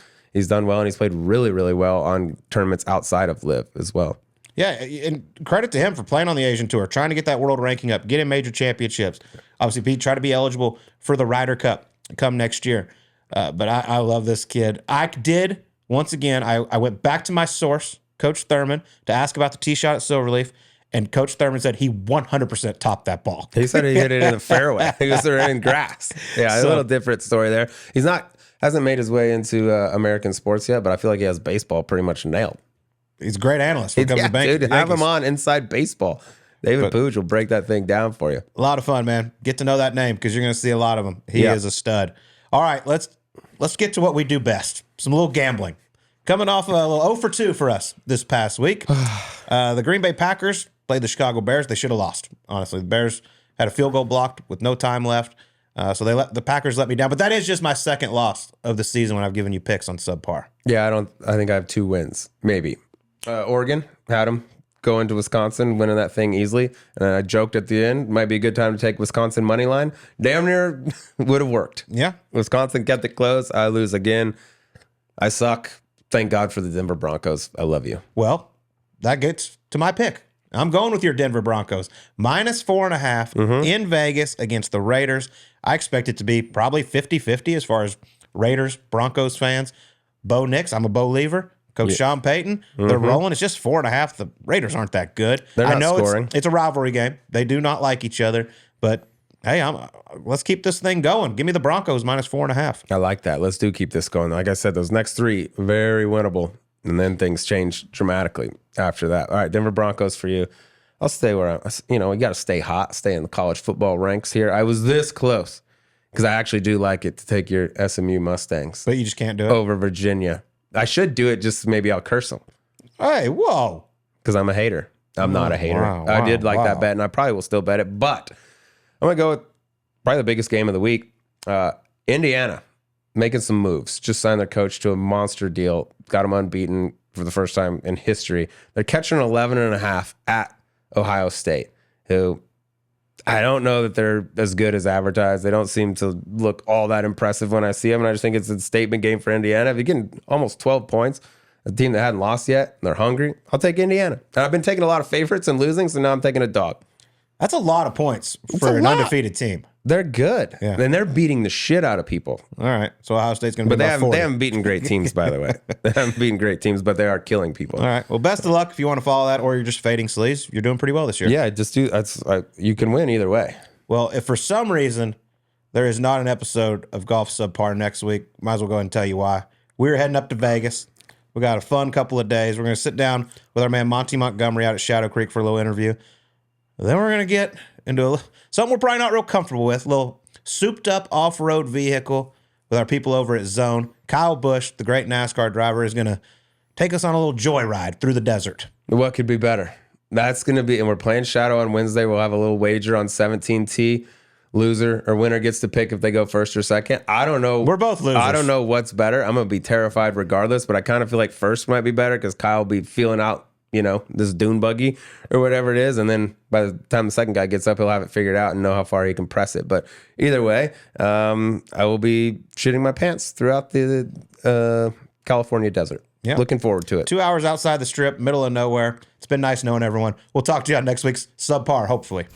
done well, and he's played really, really well on tournaments outside of LIV as well. Yeah, and credit to him for playing on the Asian Tour, trying to get that world ranking up, getting major championships. Obviously, Pete, try to be eligible for the Ryder Cup come next year. But I love this kid. I did, once again, I went back to my source, Coach Thurman, to ask about the tee shot at Silverleaf, and Coach Thurman said he 100% topped that ball. He said he hit it in the fairway. He was in grass. Yeah, a little different story there. Hasn't made his way into American sports yet, but I feel like he has baseball pretty much nailed. He's a great analyst when it comes to banking. Dude, have him on Inside Baseball. David Puig will break that thing down for you. A lot of fun, man. Get to know that name because you're going to see a lot of them. He is a stud. All right, let's get to what we do best. Some little gambling. Coming off a little 0 for 2 for us this past week. The Green Bay Packers played the Chicago Bears. They should have lost, honestly. The Bears had a field goal blocked with no time left. So the Packers let me down. But that is just my second loss of the season when I've given you picks on Subpar. Yeah, I think I have 2 wins, maybe. Oregon had them go into Wisconsin, winning that thing easily. And I joked at the end, might be a good time to take Wisconsin money line. Damn near would have worked. Yeah. Wisconsin kept it close. I lose again. I suck. Thank God for the Denver Broncos. I love you. Well, that gets to my pick. I'm going with your Denver Broncos. -4.5 in Vegas against the Raiders. I expect it to be probably 50-50 as far as Raiders, Broncos fans. Bo Nix, I'm a Bo Lever. Coach Sean Payton, they're rolling. It's just 4.5. The Raiders aren't that good. They're not scoring. It's a rivalry game. They do not like each other. But, hey, let's keep this thing going. Give me the Broncos -4.5. I like that. Let's keep this going. Like I said, those next 3, very winnable. And then things change dramatically after that. All right, Denver Broncos for you. I'll stay where we got to stay hot, stay in the college football ranks here. I was this close because I actually do like it to take your SMU Mustangs. But you just can't do it? Over Virginia. I should do it, just maybe I'll curse them. Hey, whoa. Because I'm a hater. I'm not a hater. I did like that bet, and I probably will still bet it. But I'm going to go with probably the biggest game of the week. Indiana making some moves. Just signed their coach to a monster deal. Got them unbeaten for the first time in history. They're catching 11.5 at Ohio State, who I don't know that they're as good as advertised. They don't seem to look all that impressive when I see them, and I just think it's a statement game for Indiana. If you're getting almost 12 points, a team that hadn't lost yet, and they're hungry, I'll take Indiana. And I've been taking a lot of favorites and losing, so now I'm taking a dog. That's a lot of points for an undefeated team. They're good. Yeah. And they're beating the shit out of people. All right. So Ohio State's going to be But about 40. they haven't beaten great teams, by the way. They haven't beaten great teams, but they are killing people. All right. Well, best of luck if you want to follow that, or you're just fading sleeves. You're doing pretty well this year. Yeah, just do. You can win either way. Well, if for some reason there is not an episode of Golf Subpar next week, might as well go ahead and tell you why. We're heading up to Vegas. We got a fun couple of days. We're going to sit down with our man Monty Montgomery out at Shadow Creek for a little interview. Then we're going to get into something we're probably not real comfortable with, a little souped-up off-road vehicle with our people over at Zone. Kyle Busch, the great NASCAR driver, is going to take us on a little joyride through the desert. What could be better? That's going to be, and we're playing Shadow on Wednesday. We'll have a little wager on 17T. Loser or winner gets to pick if they go first or second. I don't know. We're both losers. I don't know what's better. I'm going to be terrified regardless, but I kind of feel like first might be better because Kyle will be feeling out, this dune buggy or whatever it is. And then by the time the second guy gets up, he'll have it figured out and know how far he can press it. But either way, I will be shitting my pants throughout the California desert. Yeah. Looking forward to it. 2 hours outside the strip, middle of nowhere. It's been nice knowing everyone. We'll talk to you on next week's Subpar, hopefully.